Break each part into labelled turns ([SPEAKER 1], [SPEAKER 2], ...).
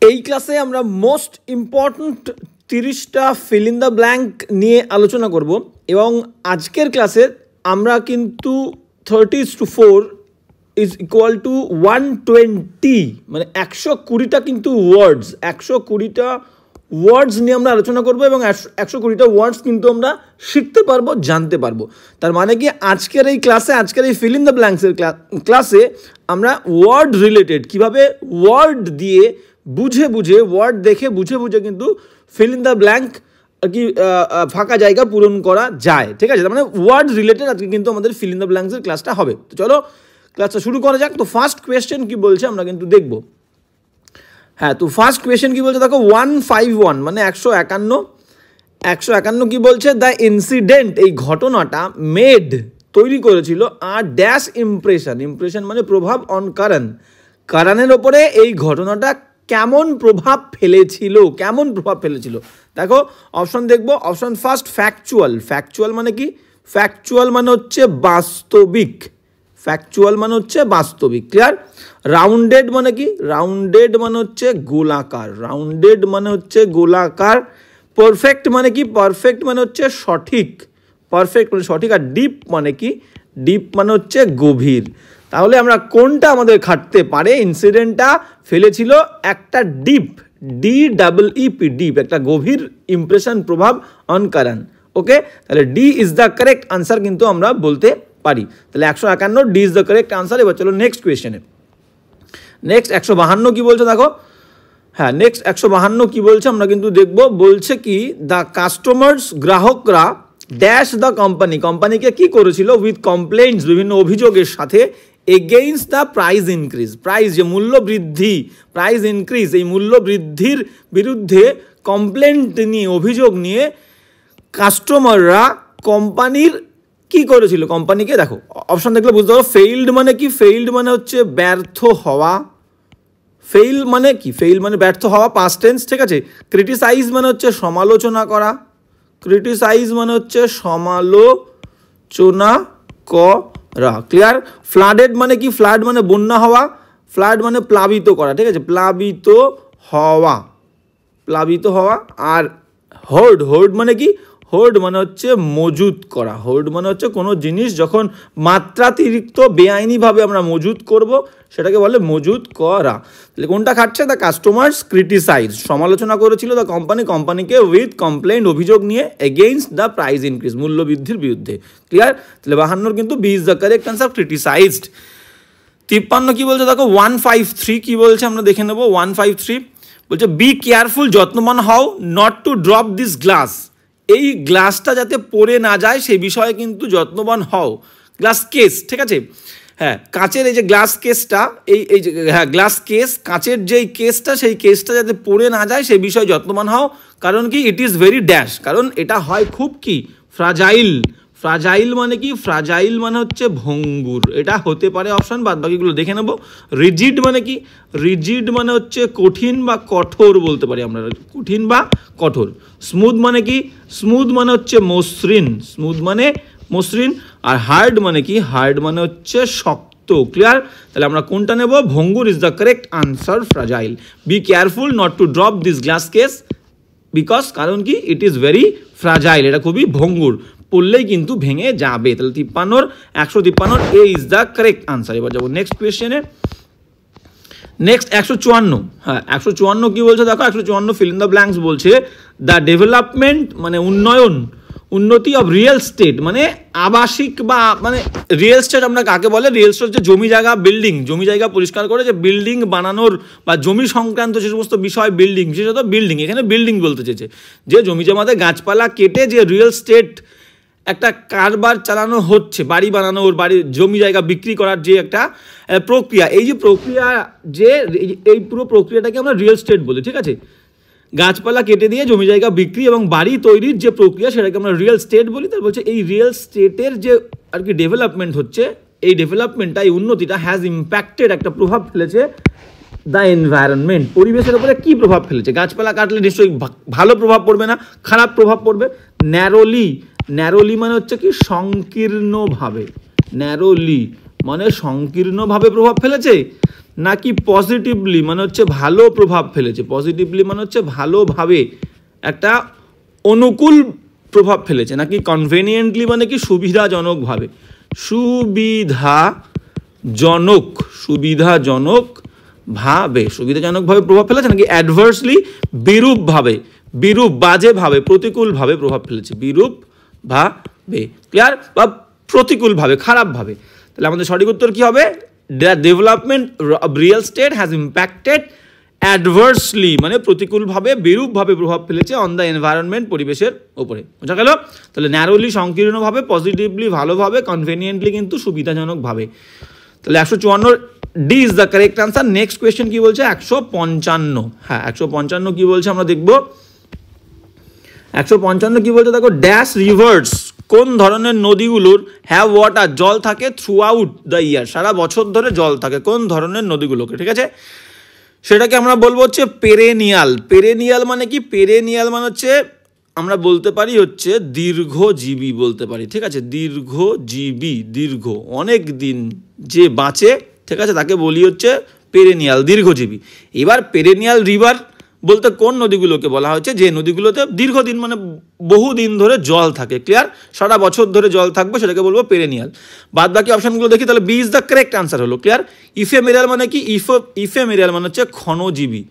[SPEAKER 1] এই ক্লাসে আমরা মোস্ট ইম্পর্ট্যান্ট 30টা ফিল ইন দ্য ব্ল্যাঙ্ক নিয়ে আলোচনা করব এবং আজকের ক্লাসে আমরা কিন্তু 30:4 ইজ ইকুয়াল টু 120 মানে 120টা কিন্তু ওয়ার্ডস 120টা ওয়ার্ডস নিয়ে আমরা আলোচনা করব এবং 120টা ওয়ার্ডস কিন্তু আমরা শিখতে পারবো জানতে পারবো। তার মানে কি আজকের এই ক্লাসে আজকের এই ফিল ইন দ্য ব্ল্যাঙ্কসের ক্লাসে আমরা ওয়ার্ড রিলেটেড কিভাবে ওয়ার্ড দিয়ে বুঝে বুঝে ওয়ার্ড দেখে বুঝে বুঝে কিন্তু ফিল ইন দ্য ব্ল্যাঙ্ক আর কি ফাঁকা জায়গা পূরণ করা যায়। ঠিক আছে, তার মানে ওয়ার্ড রিলেটেড আজকে কিন্তু আমাদের ফিল ইন দ্য ব্ল্যাঙ্কসের ক্লাসটা হবে। তো চলো ক্লাসটা শুরু করা যাক। তো ফার্স্ট কোয়েশ্চেন কি বলছে আমরা কিন্তু দেখব। হ্যাঁ, তো ফার্স্ট কোয়েশ্চেন কি বলছে দেখো 151 মানে 151 কি বলছে, দ্য ইনসিডেন্ট এই ঘটনাটা মেড তৈরি করেছিল আর ড্যাশ ইমপ্রেশন মানে প্রভাব অন কারণের ওপরে এই ঘটনাটা কেমন প্রভাব ফেলেছিল দেখো অপশন দেখবো। অপশন ফার্স্ট ফ্যাকচুয়াল মানে কি, ফ্যাকচুয়াল মানে হচ্ছে বাস্তবিক, ক্লিয়ার। রাউন্ডেড মানে কি, রাউন্ডেড মানে হচ্ছে গোলাকার, পারফেক্ট মানে কি, পারফেক্ট মানে হচ্ছে সঠিক, আর ডিপ মানে কি, ডিপ মানে হচ্ছে গভীর। তাহলে আমরা কোনটা আমাদের খাটতে পারে, ইনসিডেন্টটা ফেলেছিল একটা ডিপ, DEEP ডিপ, একটা গভীর ইমপ্রেশন প্রভাব অন কারণ। ওকে, তাহলে D is the correct answer কিন্তু আমরা বলতে পারি। তাহলে 151 D is the correct answer. এবার চলো নেক্সট কোয়েশ্চেনে। নেক্সট 152 কি বলছে দেখো। হ্যাঁ, নেক্সট 152 কি বলছে আমরা কিন্তু দেখব। বলছে কি দ্য কাস্টমার্স গ্রাহকরা ড্যাশ দ্য কোম্পানিকে কি করেছিল উইথ কমপ্লেইন্টস বিভিন্ন অভিযোগের সাথে against the price increase, price যে মূল্য বৃদ্ধি, প্রাইস ইনক্রিজ এই মূল্য বৃদ্ধির বিরুদ্ধে কমপ্লেন্ট নিয়ে অভিযোগ নিয়ে কাস্টমাররা কোম্পানির কি করেছিল, কোম্পানিকে দেখো অপশন দেখলে বুঝতে পারো। ফেইল্ড মানে কি, ফেইল্ড মানে হচ্ছে ব্যর্থ হওয়া, ফেইল মানে কি, ফেইল মানে ব্যর্থ হওয়া পাস্ট টেন্স। ঠিক আছে। ক্রিটিসাইজ মানে হচ্ছে সমালোচনা করা, ক্রিটিসাইজ মানে হচ্ছে সমালোচনা করা, ক্লিয়ার। ফ্লাডেড মানে কি, ফ্লাড মানে বন্যা হওয়া, ফ্লাড মানে প্লাবিত করা। ঠিক আছে, প্লাবিত হওয়া। আর হোর্ড মানে কি, হোর্ড মানে হচ্ছে মজুত করা, হোর্ড মানে হচ্ছে কোনো জিনিস যখন মাত্রাতিরিক্ত বেআইনিভাবে আমরা মজুত করব সেটাকে বলে মজুত করা। তাহলে কোনটা খাটছে, দ্য কাস্টমার্স ক্রিটিসাইজ সমালোচনা করেছিল দ্য কোম্পানিকে উইথ কমপ্লেইন্ট অভিযোগ নিয়ে এগেইনস্ট দ্য প্রাইস ইনক্রিজ মূল্য বৃদ্ধির বিরুদ্ধে, ক্লিয়ার। তাহলে 52 কিন্তু B is the correct answer, criticised. 53 কি বলছে দেখো 153 কি বলছে আমরা দেখে নেব। 153 বলছে বি কেয়ারফুল যত্নবান হও not to drop this glass, এই গ্লাসটা যাতে পড়ে না যায় সেই বিষয়ে কিন্তু যত্নবান হও। গ্লাস কেস, ঠিক আছে। হ্যাঁ, কাচের এই যে গ্লাস কেসটা, এই যে হ্যাঁ গ্লাস কেস, কাচের যেই কেসটা সেই কেসটা যাতে পড়ে না যায় সেই বিষয়ে যত্নবান হও। কারণ কি, ইট ইজ ভেরি ড্যাশ, কারণ এটা হয় খুব কি ফ্রাজাইল মানে কি, ফ্রাজাইল মানে হচ্ছে ভঙ্গুর, এটা হতে পারে অপশন, বাদ বাকিগুলো দেখে নেব। রিজিড মানে কি, রিজিড মানে হচ্ছে কঠিন বা কঠোর বলতে পারি আমরা, কঠিন বা কঠোর। স্মুথ মানে কি, স্মুথ মানে হচ্ছে মসৃণ। আর হার্ড মানে কি, হার্ড মানে হচ্ছে শক্ত, ক্লিয়ার। তাহলে আমরা কোনটা নেব, ভঙ্গুর is the correct answer, fragile. Be careful not to drop this glass case because, কারণ কি ইট ইজ ভেরি ফ্রাজাইল, এটা খুবই ভঙ্গুর, পড়লেই কিন্তু ভেঙে যাবে। তাহলে 153 এ ইজ দ্য কারেক্ট আনসার। এবার যাবো নেক্সট কোয়েশ্চেনে। নেক্সট 154। হ্যাঁ, 154 কি বলছে দেখো। 154 ফিল ইন দ্য ব্ল্যাঙ্কস বলছে দ্য ডেভেলপমেন্ট মানে উন্নতি অফ রিয়েল স্টেট মানে আবাসিক বা মানে রিয়েল স্টেট আমরা কাকে বলে, রিয়েল স্টেট হচ্ছে জমি জায়গা পরিষ্কার করে যে বিল্ডিং বানানোর বা জমি সংক্রান্ত যে সমস্ত বিষয়, বিল্ডিং বিশেষত বিল্ডিং, এখানে বিল্ডিং বলতে চেয়েছে যে জমি জমাতে গাছপালা কেটে যে রিয়েল স্টেট একটা কারবার চালানো হচ্ছে, বাড়ি বানানোর, জমি জায়গা বিক্রি করার যে একটা প্রক্রিয়া, এই যে প্রক্রিয়া যে এই পুরো প্রক্রিয়াটাকে আমরা রিয়েল স্টেট বলি। ঠিক আছে, গাছপালা কেটে দিয়ে জমি জায়গা বিক্রি এবং বাড়ি তৈরির যে প্রক্রিয়া সেটাকে আমরা রিয়েল স্টেট বলি। তার বলছে এই রিয়েল স্টেটের যে আর কি ডেভেলপমেন্ট হচ্ছে, এই ডেভেলপমেন্টটা, এই উন্নতিটা হ্যাজ ইম্প্যাক্টেড একটা প্রভাব ফেলেছে দ্য এনভায়রনমেন্ট পরিবেশের উপরে। কি প্রভাব ফেলেছে, গাছপালা কাটলে নিশ্চয়ই ভালো প্রভাব পড়বে না, খারাপ প্রভাব পড়বে। ন্যারোলি মানে হচ্ছে কি সংকীর্ণভাবে, ন্যারোলি মানে সংকীর্ণভাবে প্রভাব ফেলেছে। নাকি পজিটিভলি মানে হচ্ছে ভালো প্রভাব ফেলেছে, পজিটিভলি মানে হচ্ছে ভালোভাবে একটা অনুকূল প্রভাব ফেলেছে, নাকি কনভেনিয়েন্টলি মানে কি সুবিধাজনকভাবে, সুবিধাজনকভাবে প্রভাব ফেলেছে, নাকি অ্যাডভার্সলি বাজেভাবে প্রতিকূলভাবে প্রভাব ফেলেছে, বিরূপভাবে, ক্লিয়ার, বা প্রতিকূলভাবে খারাপভাবে। তাহলে আমাদের সঠিক উত্তর কি হবে? The development of real estate has impacted adversely মানে প্রতিকূলভাবে বিরূপভাবে প্রভাব ফেলেছে অন দ্য এনভায়রনমেন্ট পরিবেশের ওপরে। বোঝা গেল? তাহলে ন্যারোলি সংকীর্ণভাবে, পজিটিভলি ভালোভাবে, কনভেনিয়েন্টলি কিন্তু সুবিধাজনকভাবে। তাহলে 154 D is the correct answer. Next question কি বলছে? 155। হ্যাঁ 155 কি বলছে আমরা দেখব। 155 কি বলছে দেখো, ড্যাশ রিভার্স কোন ধরনের নদীগুলোর হ্যাভ ওয়াটার জল থাকে থ্রু আউট দ্য ইয়ার সারা বছর ধরে জল থাকে, কোন ধরনের নদীগুলোকে, ঠিক আছে, সেটাকে আমরা বলবো হচ্ছে পেরেনিয়াল। পেরেনিয়াল মানে কি? পেরেনিয়াল মানে হচ্ছে আমরা বলতে পারি হচ্ছে দীর্ঘজীবী বলতে পারি, ঠিক আছে, দীর্ঘজীবী, দীর্ঘ অনেক দিন যে বাঁচে, ঠিক আছে, তাকে বলি হচ্ছে পেরেনিয়াল, দীর্ঘজীবী। এবার পেরেনিয়াল রিভার বলতে কোন নদীগুলোকে বলা হচ্ছে? যে নদীগুলোতে দীর্ঘদিন মানে বহুদিন ধরে জল থাকে, ক্লিয়ার, সারা বছর ধরে জল থাকবে, সেটাকে বলবো পেরেনিয়াল। বাদ বাকি অপশনগুলো দেখি, তাহলে B is the correct answer হলো, ক্লিয়ার। ইফেমেরিয়াল মানে কি? ইফেমেরিয়াল মানে হচ্ছে ক্ষণজীবী,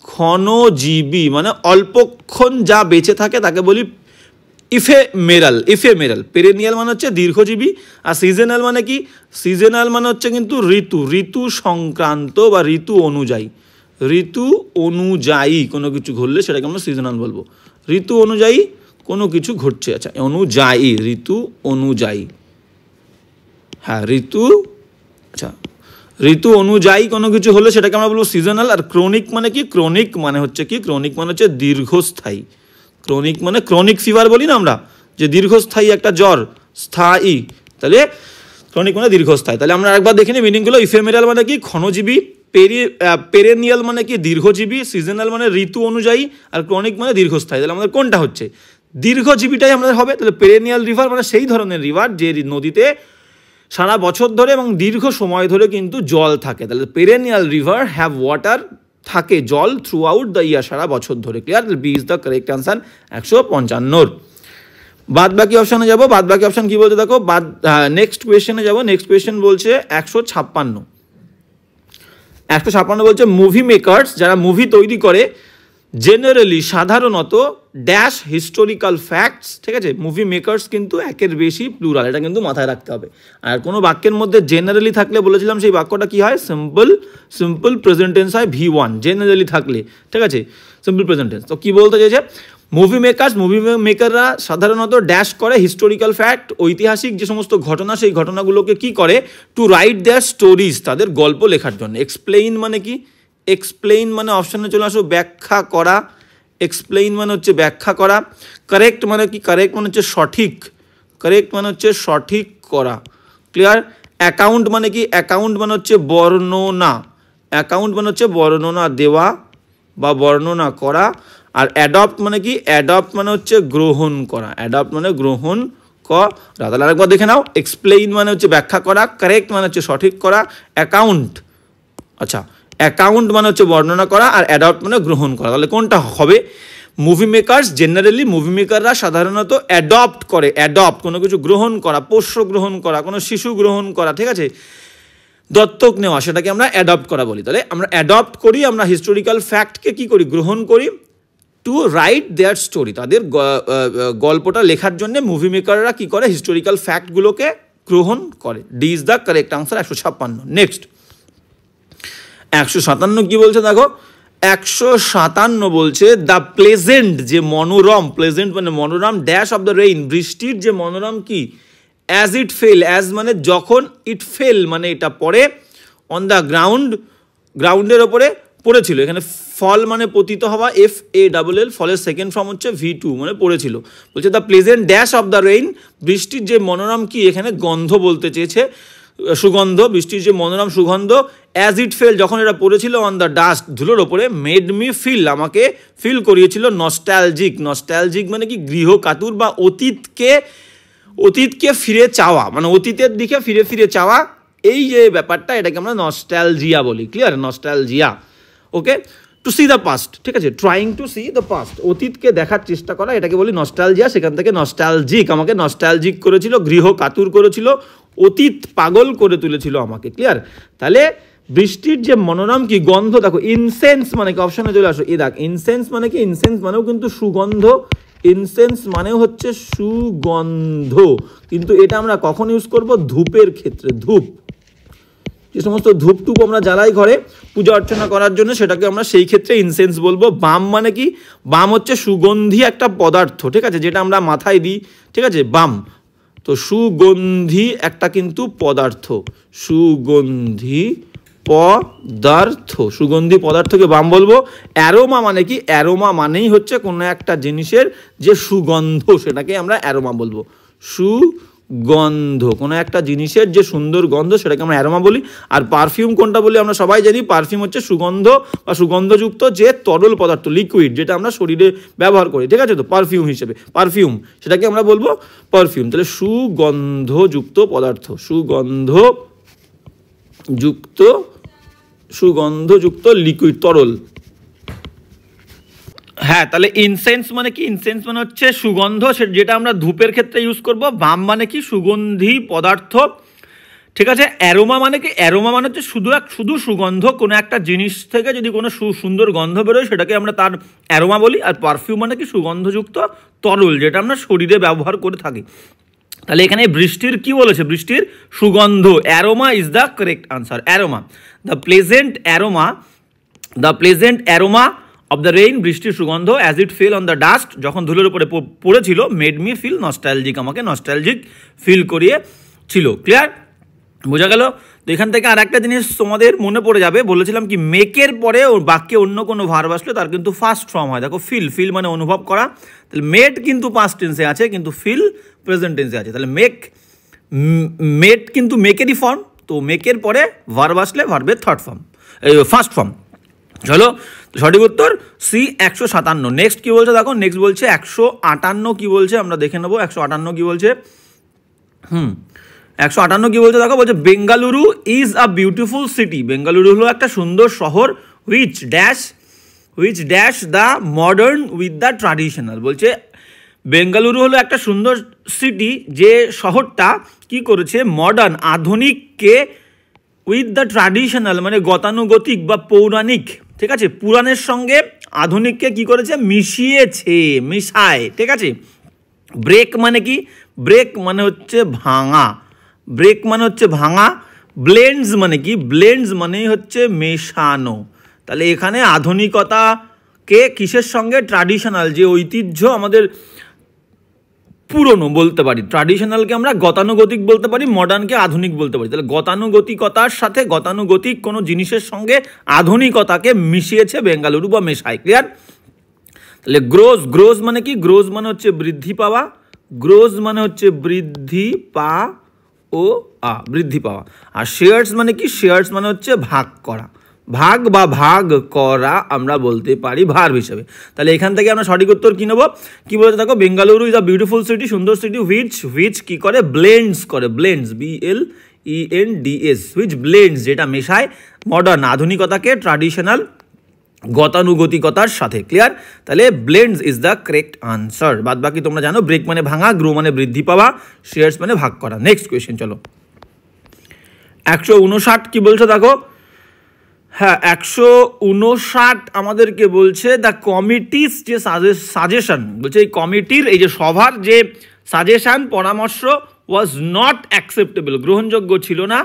[SPEAKER 1] ক্ষণজীবী মানে অল্পক্ষণ যা বেঁচে থাকে তাকে বলি ইফেমেরাল। পেরেনিয়াল মানে হচ্ছে দীর্ঘজীবী। আর সিজনাল মানে কি? সিজনাল মানে হচ্ছে কিন্তু ঋতু সংক্রান্ত বা ঋতু অনুযায়ী কোনো কিছু ঘটলে সেটাকে আমরা সিজনাল বলবো। ঋতু অনুযায়ী কোনো কিছু ঘটছে, আচ্ছা, ঋতু অনুযায়ী, হ্যাঁ ঋতু অনুযায়ী কোনো কিছু হলে সেটাকে আমরা বলবো সিজনাল। আর ক্রনিক মানে কি? ক্রনিক মানে হচ্ছে দীর্ঘস্থায়ী। ক্রনিক মানে ক্রনিক ফিভার বলি না আমরা, যে দীর্ঘস্থায়ী একটা জ্বর, স্থায়ী, তাহলে ক্রনিক মানে দীর্ঘস্থায়ী। তাহলে আমরা একবার দেখে নিই মিনিংগুলো। ইফেমেরাল মানে কি? ক্ষণজীবী। পেরেনিয়াল মানে কি? দীর্ঘজীবী। সিজনাল মানে ঋতু অনুযায়ী। আর ক্রনিক মানে দীর্ঘস্থায়ী। তাহলে আমাদের কোনটা হচ্ছে? দীর্ঘজীবীটাই আমাদের হবে। তাহলে পেরেনিয়াল রিভার মানে সেই ধরনের রিভার যে নদীতে সারা বছর ধরে এবং দীর্ঘ সময় ধরে কিন্তু জল থাকে। তাহলে পেরেনিয়াল রিভার হ্যাভ ওয়াটার, থাকে জল থ্রু আউট দ্য ইয়ার সারা বছর ধরে, clear. B is the correct answer 155। বাদ বাকি অপশানে যাবো। বাদ বাকি অপশান কি বলতে দেখো, নেক্সট কোয়েশ্চেনে যাবো। নেক্সট কোয়েশ্চেন বলছে 156 বলছে মুভি মেকার্স, যারা মুভি তৈরি করে, জেনারেলি সাধারণত ড্যাশ হিস্টোরিক্যাল ফ্যাক্টস, ঠিক আছে, মুভি মেকার্স কিন্তু একের বেশি প্লুরাল, এটা কিন্তু মাথায় রাখতে হবে। আর কোনো বাক্যের মধ্যে জেনারেলি থাকলে বলেছিলাম সেই বাক্যটা কি হয়? সিম্পল প্রেজেন্ট টেন্স হয় V1 জেনারেলি থাকলে, ঠিক আছে, সিম্পল প্রেজেন্ট টেন্স। তো কি বলতে চাইছে? মুভি মেকাররা সাধারণত ড্যাশ করে হিস্টোরিক্যাল ফ্যাক্ট, ঐতিহাসিক যে সমস্ত ঘটনা, সেই ঘটনাগুলোকে কি করে? টু রাইট দেয়ার স্টোরিজ, তাদের গল্প লেখার জন্য। এক্সপ্লেইন মানে কি? এক্সপ্লেইন মানে অপশানে চলে আসো ব্যাখ্যা করা। এক্সপ্লেইন মানে হচ্ছে ব্যাখ্যা করা। কারেক্ট মানে কি? কারেক্ট মানে হচ্ছে সঠিক। কারেক্ট মানে হচ্ছে সঠিক করা, ক্লিয়ার। অ্যাকাউন্ট মানে কি? অ্যাকাউন্ট মানে হচ্ছে বর্ণনা। অ্যাকাউন্ট মানে হচ্ছে বর্ণনা দেওয়া বা বর্ণনা করা। আর অ্যাডপ্ট মানে কি? অ্যাডপ্ট মানে হচ্ছে গ্রহণ করা। অ্যাডপ্ট মানে গ্রহণ করা। তাহলে আরেকবার দেখে নাও। এক্সপ্লেইন মানে হচ্ছে ব্যাখ্যা করা, কারেক্ট মানে হচ্ছে সঠিক করা, অ্যাকাউন্ট, আচ্ছা, অ্যাকাউন্ট মানে হচ্ছে বর্ণনা করা, আর অ্যাডপ্ট মানে গ্রহণ করা। তাহলে কোনটা হবে? মুভি মেকার্স, জেনারেলি মুভি মেকাররা সাধারণত অ্যাডপ্ট করে, অ্যাডপ্ট কোনো কিছু গ্রহণ করা, পোষ্য গ্রহণ করা, কোনো শিশু গ্রহণ করা, ঠিক আছে, দত্তক নেওয়া, সেটাকে আমরা অ্যাডপ্ট করা বলি। তাহলে আমরা অ্যাডপ্ট করি, আমরা হিস্টোরিক্যাল ফ্যাক্টকে কি করি? গ্রহণ করি টু রাইট দেয়ার স্টোরি, তাদের গল্পটা লেখার জন্য মুভি মেকাররা কি করে? হিস্টোরিক্যাল ফ্যাক্টগুলোকে গ্রহণ করে। D is the correct answer 156। Next 157 কি বলছে দেখো। 157 বলছে দ্য প্লেজেন্ট, যে মনোরম, প্লেজেন্ট মানে মনোরম, ড্যাশ অফ দ্য রেইন, বৃষ্টির যে মনোরম কি? অ্যাজ ইট ফেল, অ্যাজ মানে যখন, ইট ফেল মানে এটা পড়ে, অন দ্য গ্রাউন্ডের ওপরে পড়েছিল। এখানে ফল মানে পতিত হওয়া, FALL, ফলের সেকেন্ড ফর্ম হচ্ছে V2 মানে পড়েছিল। বলছে the pleasant dash of the rain, বৃষ্টির যে মনোরম কি? এখানে গন্ধ বলতে চেয়েছে, সুগন্ধ, বৃষ্টির যে মনোরম সুগন্ধ। অ্যাজ ইট ফেল, যখন এটা পড়েছিল, অন দ্য ডাস্ট, ধুলোর ওপরে, মেড মি ফিল, আমাকে ফিল করিয়েছিল, নস্টালজিক। নস্টালজিক মানে কি? গৃহকাতুর বা অতীতকে ফিরে চাওয়া, মানে অতীতের দিকে ফিরে চাওয়া, এই যে ব্যাপারটা এটাকে আমরা নস্টালজিয়া বলি, clear, nostalgia. Okay, to see the past, ঠিক আছে, trying to see the past, অতীতকে দেখার চেষ্টা করা, এটাকে বলি নস্টালজিয়া। সেখান থেকে নস্টালজিক, আমাকে নস্টালজিক করেছিল, গৃহ কাতুর করেছিল, অতীত পাগল করে তুলেছিল আমাকে, ক্লিয়ার। তাহলে বৃষ্টির যে মনোরম কি গন্ধ, দেখো ইনসেন্স মানে কি, অপশনে চলে আসো, দেখ ইনসেন্স মানে কি, ইনসেন্স মানেও কিন্তু সুগন্ধ, ইনসেন্স মানেও হচ্ছে সুগন্ধ, কিন্তু এটা আমরা কখন ইউজ করব, ধূপের ক্ষেত্রে। ধূপ, যে সমস্ত ধূপ টুপ আমরা জ্বালাই ঘরে পূজা অর্চনা করার জন্য, সেটাকে আমরা সেই ক্ষেত্রে ইনসেন্স বলবো। বাম মানে কি, বাম হচ্ছে সুগন্ধি একটা পদার্থ, ঠিক আছে, যেটা আমরা মাথায় দিই, ঠিক আছে, বাম। তো সুগন্ধি একটা কিন্তু পদার্থ, সুগন্ধি পদার্থ, সুগন্ধি পদার্থকে বাম বলবো। অ্যারোমা মানে কি, অ্যারোমা মানেই হচ্ছে কোনো একটা জিনিসের যে সুগন্ধ, সেটাকে আমরা অ্যারোমা বলবো। সুগন্ধ, কোনো একটা জিনিসের যে সুন্দর গন্ধ, সেটাকে আমরা অ্যারোমা বলি। আর পারফিউম কোনটা বলি আমরা সবাই জানি, পারফিউম হচ্ছে সুগন্ধ বা সুগন্ধযুক্ত যে তরল পদার্থ, লিকুইড, যেটা আমরা শরীরে ব্যবহার করি, ঠিক আছে, তো পারফিউম হিসেবে, পারফিউম সেটাকে আমরা বলবো পারফিউম। তাহলে সুগন্ধযুক্ত পদার্থ, সুগন্ধযুক্ত লিকুইড, তরল। হ্যাঁ, তাহলে ইনসেন্স মানে কি, ইনসেন্স মানে হচ্ছে সুগন্ধ, যেটা আমরা ধূপের ক্ষেত্রে ইউজ করব। বাম মানে কি, সুগন্ধি পদার্থ, ঠিক আছে। অ্যারোমা মানে কি, অ্যারোমা মানে হচ্ছে শুধু সুগন্ধ, কোনো একটা জিনিস থেকে যদি কোনো সুন্দর গন্ধ বেরোয়, সেটাকে আমরা তার অ্যারোমা বলি। আর পারফিউম মানে কি, সুগন্ধযুক্ত তরল, যেটা আমরা শরীরে ব্যবহার করে থাকি। তাহলে এখানে বৃষ্টির কি বলেছে, বৃষ্টির সুগন্ধ, aroma is the correct answer. Aroma, the pleasant aroma of the rain, বৃষ্টির সুগন্ধ, as it fail on the dust, যখন ধুলোর উপরে পড়েছিল, মেড মি ফিল নস্টালজিক, আমাকে নস্টালজিক ফিল করিয়েছিল, ক্লিয়ার, বোঝা গেল। তো এখান থেকে আর একটা জিনিস তোমাদের মনে পড়ে যাবে, বলেছিলাম কি মেকের পরে ওর বাক্যে অন্য কোনো ভার্ব আসলে তার কিন্তু ফার্স্ট ফর্ম হয়। দেখো ফিল মানে অনুভব করা, তাহলে মেড কিন্তু পাস্ট টেন্সে আছে, কিন্তু ফিল প্রেজেন্ট টেন্সে আছে। তাহলে মেড কিন্তু মেকেরই ফর্ম, তো মেকের পরে ভার্ব আসলে ভার্বের ফার্স্ট ফর্ম। চলো, সঠিক উত্তর সি 157। নেক্সট কি বলছে দেখো, নেক্সট বলছে 158 কি বলছে, আমরা দেখে নেবো 158 কি বলছে। 158 কি বলছে দেখো, বলছে Bengaluru is a beautiful city, Bengaluru হলো একটা সুন্দর শহর, which dash the modern with the traditional, বলছে বেঙ্গালুরু হলো একটা সুন্দর সিটি, যে শহরটা কি করেছে, মডার্ন আধুনিককে, উইথ দ্য ট্র্যাডিশনাল মানে গতানুগতিক বা পৌরাণিক, ঠিক আছে, পুরাণের সঙ্গে আধুনিককে কি করেছে, মিশায়, ঠিক আছে। ব্রেক মানে কি, ব্রেক মানে হচ্ছে ভাঙা, ব্লেন্ডস মানে কি, ব্লেন্ডস মানেই হচ্ছে মেশানো। তাহলে এখানে আধুনিকতাকে কিসের সঙ্গে, ট্র্যাডিশনাল যে ঐতিহ্য আমাদের পুরনো বলতে পারি, ট্র্যাডিশনালকে আমরা গতানুগতিক বলতে পারি, মডার্নকে আধুনিক বলতে পারি। তাহলে গতানুগতিকতার সাথে গতানুগতিক কোনো জিনিসের সঙ্গে আধুনিকতাকে মিশিয়েছে বেঙ্গালুরু বা মেশায়, ক্লিয়ার। তাহলে গ্রোজ মানে কি, গ্রোজ মানে হচ্ছে বৃদ্ধি পাওয়া, গ্রোজ মানে হচ্ছে বৃদ্ধি পাওয়া। আর শেয়ার্স মানে কি, শেয়ার্স মানে হচ্ছে ভাগ করা, ভাগ বা ভাগ করা আমরা বলতে পারি ভার্ব হিসেবে। তাহলে এখান থেকে আমরা সঠিক উত্তর কি নেব, কি বলতে থাকো, Bengaluru is a beautiful city, সুন্দর সিটি, হুইচ কি করে, ব্লেন্ডস, BLENDS, হুইচ ব্লেন্ডস, যেটা মেশায় মডার্ন আধুনিকতাকে ট্র্যাডিশনাল গতানুগতিকতার সাথে, ক্লিয়ার। তাহলে blends is the correct answer. বাদ বাকি তোমরা জানো, ব্রেক মানে ভাঙা, গ্রো মানে বৃদ্ধি পাওয়া, শেয়ার্স মানে ভাগ করা। নেক্সট কোয়েশ্চেন চলো, 159 কি বলছো দেখো। হ্যাঁ, 159 আমাদেরকে বলছে দ্য কমিটিস যে সাজেশন, বলছে এই কমিটির, এই যে সভার যে সাজেশন, পরামর্শ, ওয়াজ নট অ্যাকসেপ্টেবল, গ্রহণযোগ্য ছিল না,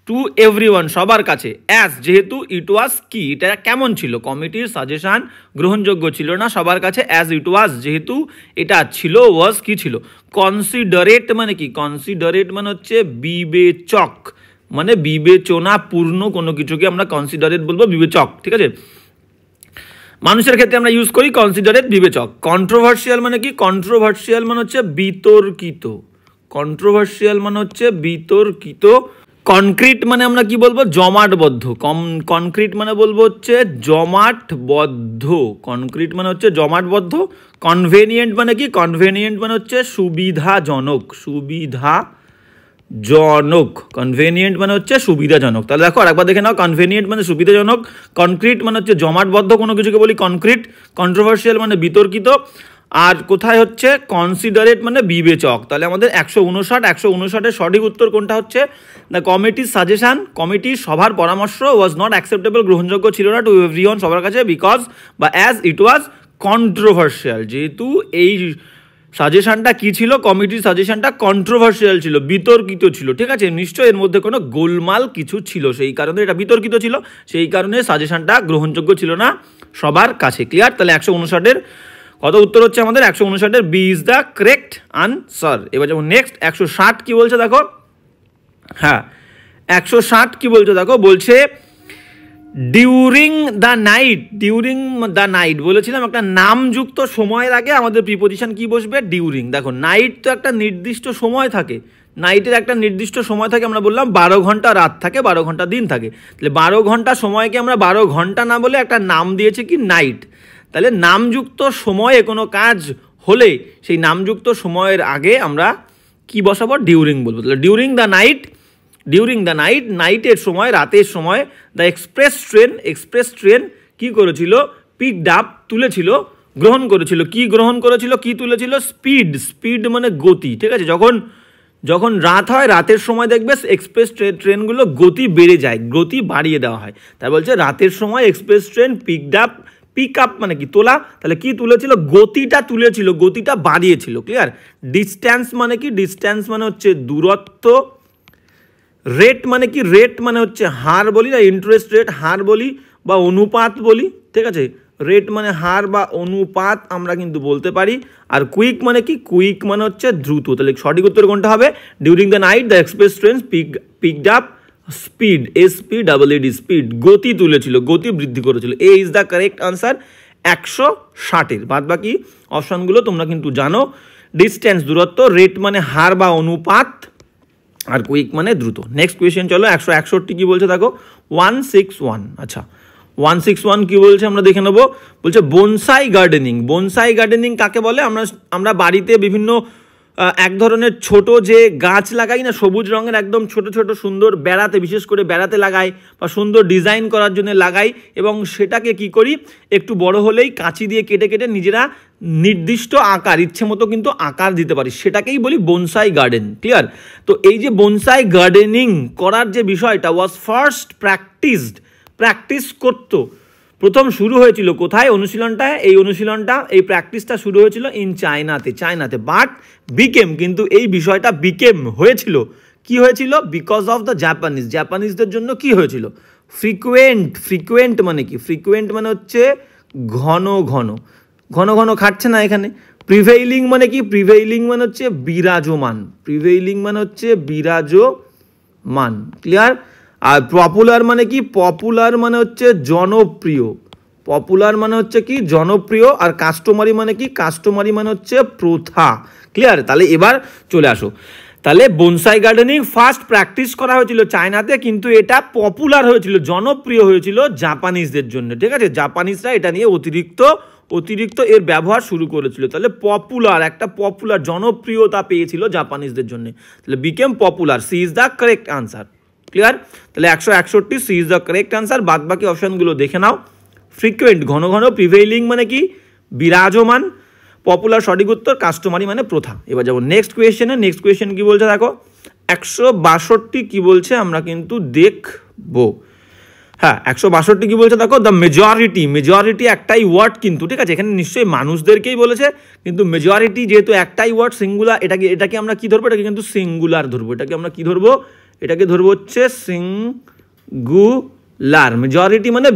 [SPEAKER 1] টু এভরিওয়ান, সবার কাছে, অ্যাজ যেহেতু, ইট ওয়াজ কি, এটা কেমন ছিল, কমিটির সাজেশন গ্রহণযোগ্য ছিল না সবার কাছে, অ্যাজ ইট ওয়াজ যেহেতু এটা ছিল, ওয়াজ কি ছিল, কনসিডারেট মানে কি, কনসিডারেট মানে হচ্ছে বিবেচক, মানে বিবেচনা পূর্ণ কোনো কিছুকে আমরা কনসিডারেট বলবো, বিবেচক, ঠিক আছে। মানুষের ক্ষেত্রে আমরা ইউজ করি কনসিডারেট, বিবেচক। কন্ট্রোভার্সিয়াল মানে কি, কন্ট্রোভার্সিয়াল মানে হচ্ছে বিতর্কিত, কন্ট্রোভার্সিয়াল মানে হচ্ছে বিতর্কিত। কনক্রিট মানে আমরা কি বলবো, জমাটবদ্ধ, কনক্রিট মানে বলবো হচ্ছে জমাটবদ্ধ, কনক্রিট মানে হচ্ছে জমাটবদ্ধ। কনভেনিয়েন্ট মানে কি, কনভেনিয়েন্ট মানে হচ্ছে সুবিধাজনক, সুবিধাজনক। জনক। কনভেনিয়েন্ট মানে হচ্ছে সুবিধাজনক। তাহলে দেখো আরেকবার দেখে নাও, কনভেনিয়েন্ট মানে সুবিধাজনক, কনক্রিট মানে হচ্ছে জমাটবদ্ধ কোনো কিছুকে বলি কনক্রিট, কন্ট্রোভার্সিয়াল মানে বিতর্কিত, আর কোথায় হচ্ছে কনসিডারেট মানে বিবেচক। তাহলে আমাদের 159 সঠিক উত্তর কোনটা হচ্ছে? দ্য কমিটির সাজেশন, কমিটির সভার পরামর্শ ওয়াজ নট অ্যাকসেপ্টেবল, গ্রহণযোগ্য ছিল না টু এভরিওয়ান, সবার কাছে, বিকজ বা অ্যাজ ইট ওয়াজ কন্ট্রোভার্সিয়াল, যেহেতু এই সাজেশনটা কি ছিল, কমিটির সাজেশনটা কন্ট্রোভার্সিয়াল ছিল, বিতর্কিত ছিল, ঠিক আছে, নিশ্চয়ই এর মধ্যে কোনো গোলমাল কিছু ছিল, সেই কারণে এটা বিতর্কিত ছিল, সেই কারণে সাজেশনটা গ্রহণযোগ্য ছিল না সবার কাছে। ক্লিয়ার? তাহলে 159 কত উত্তর হচ্ছে আমাদের? 159 B is the correct answer. এবার যেমন নেক্সট 160 কি বলছে দেখো, হ্যাঁ 160 কি বলছে দেখো, বলছে ডিউরিং দ্য নাইট বলেছিলাম একটা নামযুক্ত সময়ের আগে আমাদের প্রিপোজিশন কি বসবে? ডিউরিং। দেখো নাইট তো একটা নির্দিষ্ট সময় থাকে, নাইটের একটা নির্দিষ্ট সময় থাকে, আমরা বললাম 12 ঘন্টা রাত থাকে, 12 ঘন্টা দিন থাকে, তাহলে 12 ঘন্টা সময়কে আমরা 12 ঘন্টা না বলে একটা নাম দিয়েছে কি? নাইট। তাহলে নামযুক্ত সময়ে কোনো কাজ হলে সেই নামযুক্ত সময়ের আগে আমরা কি বসাবো? ডিউরিং বলবো। তাহলে ডিউরিং দ্য নাইট, নাইটের সময়, রাতের সময়, দ্য এক্সপ্রেস ট্রেন কি করেছিল? পিকড আপ, তুলেছিল, গ্রহণ করেছিল। কি গ্রহণ করেছিল? কি তুলেছিল? স্পিড মানে গতি, ঠিক আছে, যখন রাত হয়, রাতের সময় দেখবে এক্সপ্রেস ট্রেনগুলো গতি বেড়ে যায়, গতি বাড়িয়ে দেওয়া হয়, তাই বলছে রাতের সময় এক্সপ্রেস ট্রেন পিক আপ মানে কি? তোলা। তাহলে কি তুলেছিল? গতিটা তুলেছিল, গতিটা বাড়িয়েছিল। ক্লিয়ার? ডিস্ট্যান্স মানে কি? ডিস্ট্যান্স মানে হচ্ছে দূরত্ব। রেট মানে কি? রেট মানে হচ্ছে হার বলি না, ইন্টারেস্ট রেট হার বলি বা অনুপাত বলি, ঠিক আছে, রেট মানে হার বা অনুপাত আমরা কিন্তু বলতে পারি। আর কুইক মানে কি? কুইক মানে হচ্ছে দ্রুত। তাহলে সঠিক উত্তর কোনটা হবে? During the night the express train picked up speed, SPEED, speed, গতি তুলেছিল, গতি বৃদ্ধি করেছিল। A is the correct answer 160-এর। বাদ বাকি অপশানগুলো তোমরা কিন্তু জানো। ডিস্টেন্স দূরত্ব, রেট মানে হার বা অনুপাত, আর কুইক মানে দ্রুত। নেক্সট কোয়েশ্চেন চলো, 161 কি বলছে দেখো, 161। আচ্ছা 161 কি বলছে আমরা দেখে নেবো। বলছে বনসাই গার্ডেনিং কাকে বলে? আমরা বাড়িতে বিভিন্ন এক ধরনের ছোট যে গাছ লাগাই না, সবুজ রঙের একদম ছোট ছোট সুন্দর, বেড়াতে, বিশেষ করে বেড়াতে লাগাই বা সুন্দর ডিজাইন করার জন্য লাগাই, এবং সেটাকে কি করি? একটু বড় হলেই কাঁচি দিয়ে কেটে কেটে নিজেরা নির্দিষ্ট আকার, ইচ্ছে মতো কিন্তু আকার দিতে পারি, সেটাকেই বলি বনসাই গার্ডেন। ক্লিয়ার? তো এই যে বনসাই গার্ডেনিং করার যে বিষয়টা ওয়াজ ফার্স্ট প্র্যাকটিস করতো, প্রথম শুরু হয়েছিল কোথায়? অনুশীলনটায়। এই প্র্যাকটিসটা শুরু হয়েছিল ইন চায়নাতে, বাট বিকেম, কিন্তু এই বিষয়টা বিকেম হয়েছিল, কি হয়েছিল? বিকজ অফ দ্য জাপানিজদের জন্য কি হয়েছিল? ফ্রিকুয়েন্ট মানে কি? ফ্রিকুয়েন্ট মানে হচ্ছে ঘন ঘন খাটছে না এখানে। প্রিভেইলিং মানে কি? প্রিভেইলিং মানে হচ্ছে বিরাজমান। ক্লিয়ার? আর পপুলার মানে কি? পপুলার মানে হচ্ছে জনপ্রিয়, আর কাস্টমারি মানে কি? কাস্টমারি মানে হচ্ছে প্রথা। ক্লিয়ার? তাহলে এবার চলে আসো, তাহলে বনসাই গার্ডেনিং ফার্স্ট প্র্যাকটিস করা হয়েছিল চায়নাতে, কিন্তু এটা পপুলার হয়েছিল, জনপ্রিয় হয়েছিল জাপানিজদের জন্য, ঠিক আছে, জাপানিজরা এটা নিয়ে অতিরিক্ত এর ব্যবহার শুরু করেছিল। তাহলে একটা পপুলার জনপ্রিয়তা পেয়েছিল জাপানিজদের জন্য, তাহলে became popular. C is the correct answer. Clear? তাহলে 161 C is the correct answer. বাদ বাকি অপশনগুলো দেখে নাও। ফ্রিকুয়েন্ট ঘন, প্রিভেইলিং মানে কি? বিরাজমান, পপুলার সঠিক উত্তর, কাস্টমারি মানে প্রথা। এবার যাবো নেক্সট কোয়েশ্চেন কি বলছে দেখো, 162 কি বলছে আমরা কিন্তু দেখবো। হ্যাঁ 162 কি বলছে দেখো, দ্য মেজরিটি একটাই ওয়ার্ড কিন্তু, ঠিক আছে, এখানে নিশ্চয়ই মানুষদেরকেই বলেছে, কিন্তু মেজরিটি যেহেতু একটাই ওয়ার্ড, সিঙ্গুলার, এটাকে আমরা কি ধরবো? এটাকে কিন্তু সিঙ্গুলার ধরবো। এটাকে আমরা কি ধরবো? এটাকে ধরবো হচ্ছে সিঙ্গুলার। মেজরিটি মানে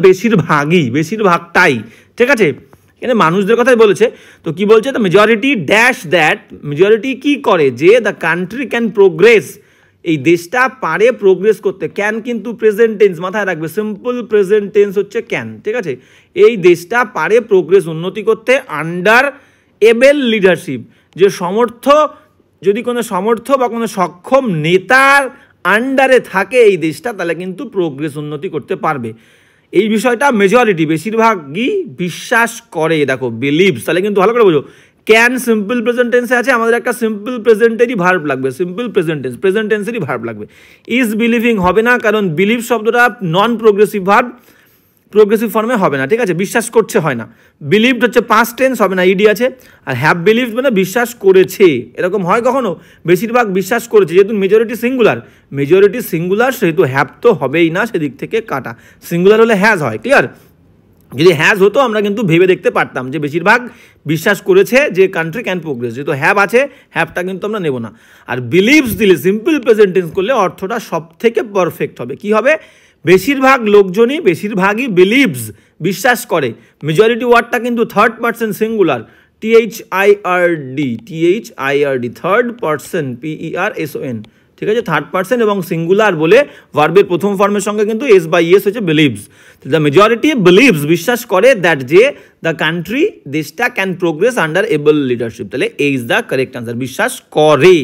[SPEAKER 1] বেশিরভাগটাই, ঠিক আছে, এখানে মানুষদের কথাই বলেছে। তো কি বলছে? দ্য মেজরিটি কি করে? যে দ্য কান্ট্রি ক্যান প্রোগ্রেস, এই দেশটা পারে প্রোগ্রেস করতে। ক্যান কিন্তু প্রেজেন্ট টেন্স, মাথায় রাখবে, সিম্পল প্রেজেন্ট টেন্স হচ্ছে ক্যান, ঠিক আছে, এই দেশটা পারে প্রোগ্রেস, উন্নতি করতে আন্ডার এবেল লিডারশিপ, যে যদি কোনো সমর্থ বা কোনো সক্ষম নেতার আন্ডারে থাকে এই দেশটা, তাহলে কিন্তু প্রোগ্রেস, উন্নতি করতে পারবে। এই বিষয়টা মেজরিটি, বেশিরভাগই বিশ্বাস করে। দেখো বিলিভস, তাহলে কিন্তু ভালো করে বোঝো, ক্যান সিম্পল প্রেজেন্ট টেন্সে আছে, আমাদের একটা সিম্পল প্রেজেন্টেরই ভার্ব লাগবে, সিম্পল প্রেজেন্ট টেন্সেরই ভার্ব লাগবে। ইজ বিলিভিং হবে না, কারণ বিলিভ শব্দটা নন প্রোগ্রেসিভ ভার্ব, প্রোগ্রেসিভ ফর্মে হবে না, ঠিক আছে, বিশ্বাস করছে হয় না। বিলিভড হচ্ছে পাস্ট টেন্স, হবে না, ইডি আছে। আর হ্যাভ বিলিভড মানে বিশ্বাস করেছে, এরকম হয় কখনো? বেশিরভাগ বিশ্বাস করেছে, যেহেতু মেজরিটি সিঙ্গুলার সেহেতু হ্যাভ তো হবেই না, সেদিক থেকে কাটা। সিঙ্গুলার হলে হ্যাজ হয়, ক্লিয়ার? যদি হ্যাজ হতো আমরা কিন্তু ভেবে দেখতে পারতাম যে বেশিরভাগ বিশ্বাস করেছে যে কান্ট্রি ক্যান প্রোগ্রেস, যেহেতু হ্যাভ আছে হ্যাভটা কিন্তু আমরা নেব না। আর বিলিভস দিলে সিম্পল প্রেজেন্ট টেন্স করলে অর্থটা সব থেকে পারফেক্ট হবে। কি হবে? বেশিরভাগই বিলিভস বিশ্বাস করে। মেজরিটি ওয়ার্ডটা কিন্তু third person singular, THIRD third person PERSON, ঠিক আছে, থার্ড পার্সন এবং সিঙ্গুলার বলে ভার্বের প্রথম ফর্মের সঙ্গে কিন্তু S/S হচ্ছে বিলিভস। দ্য মেজরিটি বিলিভস বিশ্বাস করে দ্যাট যে দ্য কান্ট্রি দেশটা can progress under able leadership, তাহলে এই ইজ দ্য কারেক্ট আনসার। বিশ্বাস করে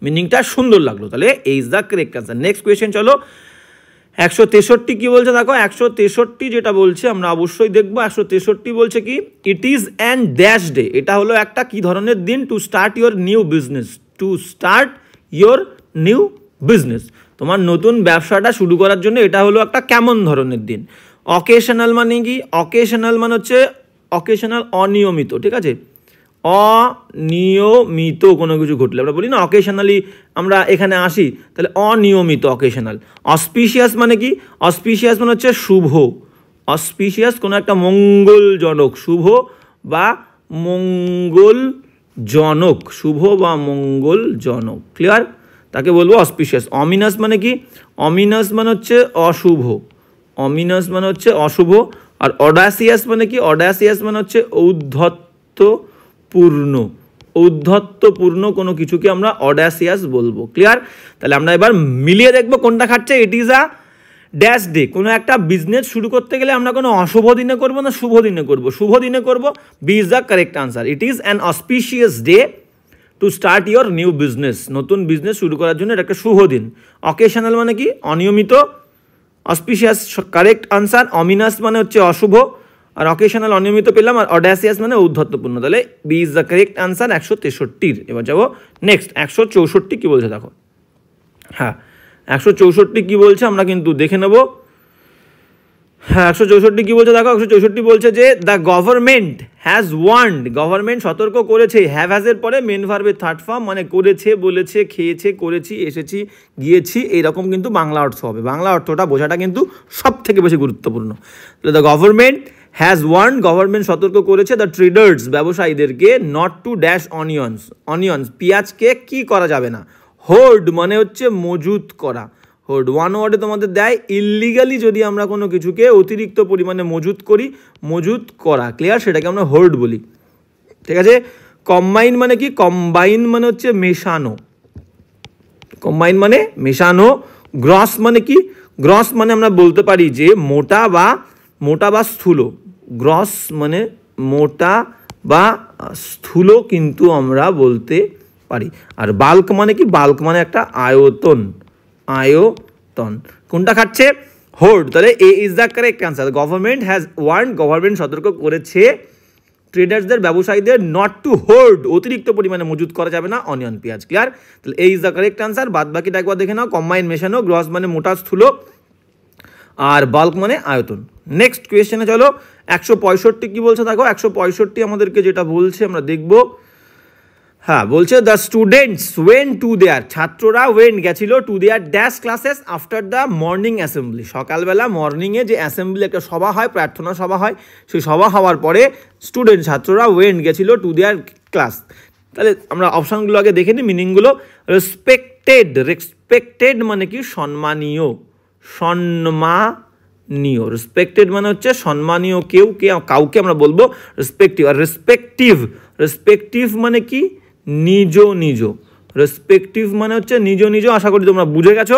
[SPEAKER 1] মিনিংটা সুন্দর লাগলো, তাহলে এই is the correct answer. Next question চলো। 163 কি বলছে দেখো, 163 যেটা বলছে আমরা অবশ্যই দেখবো। 163 বলছে কি, ইট ইজ অ্যান ড্যাশ ডে, এটা হলো একটা কি ধরনের দিন? Two start your new business, তোমার নতুন ব্যবসাটা শুরু করার জন্য এটা হলো একটা কেমন ধরনের দিন? অকেশনাল মানে কি? অকেশনাল মানে হচ্ছে অনিয়মিত, ঠিক আছে, অনিয়মিত কোনো কিছু ঘটলে আমরা বলি না অকেশনালি, আমরা এখানে আসি, তাহলে অনিয়মিত অকেশনাল। অসপিশিয়াস মানে কি? অসপিশিয়াস মানে হচ্ছে শুভ, অসপিশিয়াস কোনো একটা মঙ্গলজনক, শুভ বা মঙ্গলজনক, শুভ বা মঙ্গলজনক, ক্লিয়ার? তাকে বলবো অসপিশিয়াস। অমিনাস মানে কি? অমিনাস মানে হচ্ছে অশুভ, অমিনাস মানে হচ্ছে অশুভ। আর অডাসিয়াস মানে কি? অডাসিয়াস মানে হচ্ছে ঔদ্ধত্যপূর্ণ কোনো কিছুকে আমরা অডাসিয়াস বলবো, ক্লিয়ার? তাহলে আমরা এবার মিলিয়ে দেখবো কোনটা খাচ্ছে। It is a dash day, কোনো একটা বিজনেস শুরু করতে গেলে আমরা কোনো অশুভ দিনে করবো না শুভ দিনে করবো? শুভ দিনে করবো, B is the correct answer. It is an auspicious day to start your new business, নতুন বিজনেস শুরু করার জন্য এটা একটা শুভ দিন। অকেশনাল মানে কি? অনিয়মিত। Auspicious correct answer. অমিনাস মানে হচ্ছে অশুভ, আর অকেশনাল অনিয়মিত পেলাম, আর অডাসিয়াস মানে ঔদ্ধত্যপূর্ণ, তাহলে B is the correct answer 163-র। এবার যাবো নেক্সট 164 কি বলছে দেখো। হ্যাঁ, 164 কি বলছে আমরা কিন্তু দেখে নেব। হ্যাঁ, 164 কি বলছে দেখো। 164 বলছে যে the government has warned, government সতর্ক করেছে। হ্যাভ হ্যাজের পরে মেন ভার্বের থার্ড ফর্ম, মানে করেছে, বলেছে, খেয়েছে, করেছি, এসেছি, গিয়েছি, এইরকম কিন্তু বাংলা অর্থ হবে। বাংলা অর্থটা বোঝাটা কিন্তু সব থেকে বেশি গুরুত্বপূর্ণ। তাহলে the government has warned, government সতর্ক করেছে দ্য ট্রেডার্স, ব্যবসায়ীদেরকে, নট টু ড্যাশ অনিয়ন্স, পেঁয়াজকে কি করা যাবে না? হোর্ড মানে হচ্ছে মজুত করা। হোর্ড ওয়ান ওয়ার্ডে তোমাদের দেয় ইললিগালি যদি আমরা কোনো কিছুকে অতিরিক্ত পরিমাণে মজুত করি, মজুত করা, ক্লিয়ার? সেটাকে আমরা হোর্ড বলি, ঠিক আছে? কম্বাইন মানে কি? কম্বাইন মানে হচ্ছে মেশানো, কম্বাইন মানে মেশানো। গ্রস মানে কি? গ্রস মানে আমরা বলতে পারি যে মোটা বা স্থূল। গ্রস মানে মোটা বা স্থূল কিন্তু আমরা বলতে পারি। আর বাল্ক মানে কি? বাল্ক মানে একটা আয়তন, কোনটা খাচ্ছে? হোর্ড। তাহলে A is the correct answer. Government has warn, government সতর্ক করেছে ট্রেডার্সদের, ব্যবসায়ীদের, নট টু হোর্ড, অতিরিক্ত পরিমাণে মজুত করা যাবে না অনিয়ন, পেঁয়াজ, ক্লিয়ার? তাহলে A is the correct answer. বাদ বাকিটা একবার দেখে নাও। কম্বাইন মেশানো, গ্রস মানে মোটা স্থূল, আর বাল্ক মানে আয়তন। নেক্সট কোয়েশ্চেনে চলো। 165 কি বলছে দেখো। 165 আমাদেরকে যেটা বলছে আমরা দেখবো। হ্যাঁ, বলছে the students went to their, ছাত্ররা ওয়েন গেছিল to there dash classes after the morning assembly, সকালবেলা মর্নিংয়ে যে অ্যাসেম্বলি একটা সভা হয়, প্রার্থনা সভা হয়, সেই সভা হওয়ার পরে ছাত্ররা ওয়েন গেছিল টু দেয়ার ক্লাস। তাহলে আমরা অপশানগুলো আগে দেখে নিই, মিনিংগুলো। রেসপেক্টেড মানে কি? সম্মানীয়, রেসপেক্টেড মানে হচ্ছে সম্মানীয় কাউকে আমরা বলবো রেসপেক্টিভ। আর রেসপেক্টিভ মানে কি? নিজ, রেসপেক্টিভ মানে হচ্ছে নিজ। আশা করি তোমরা বুঝে গেছো।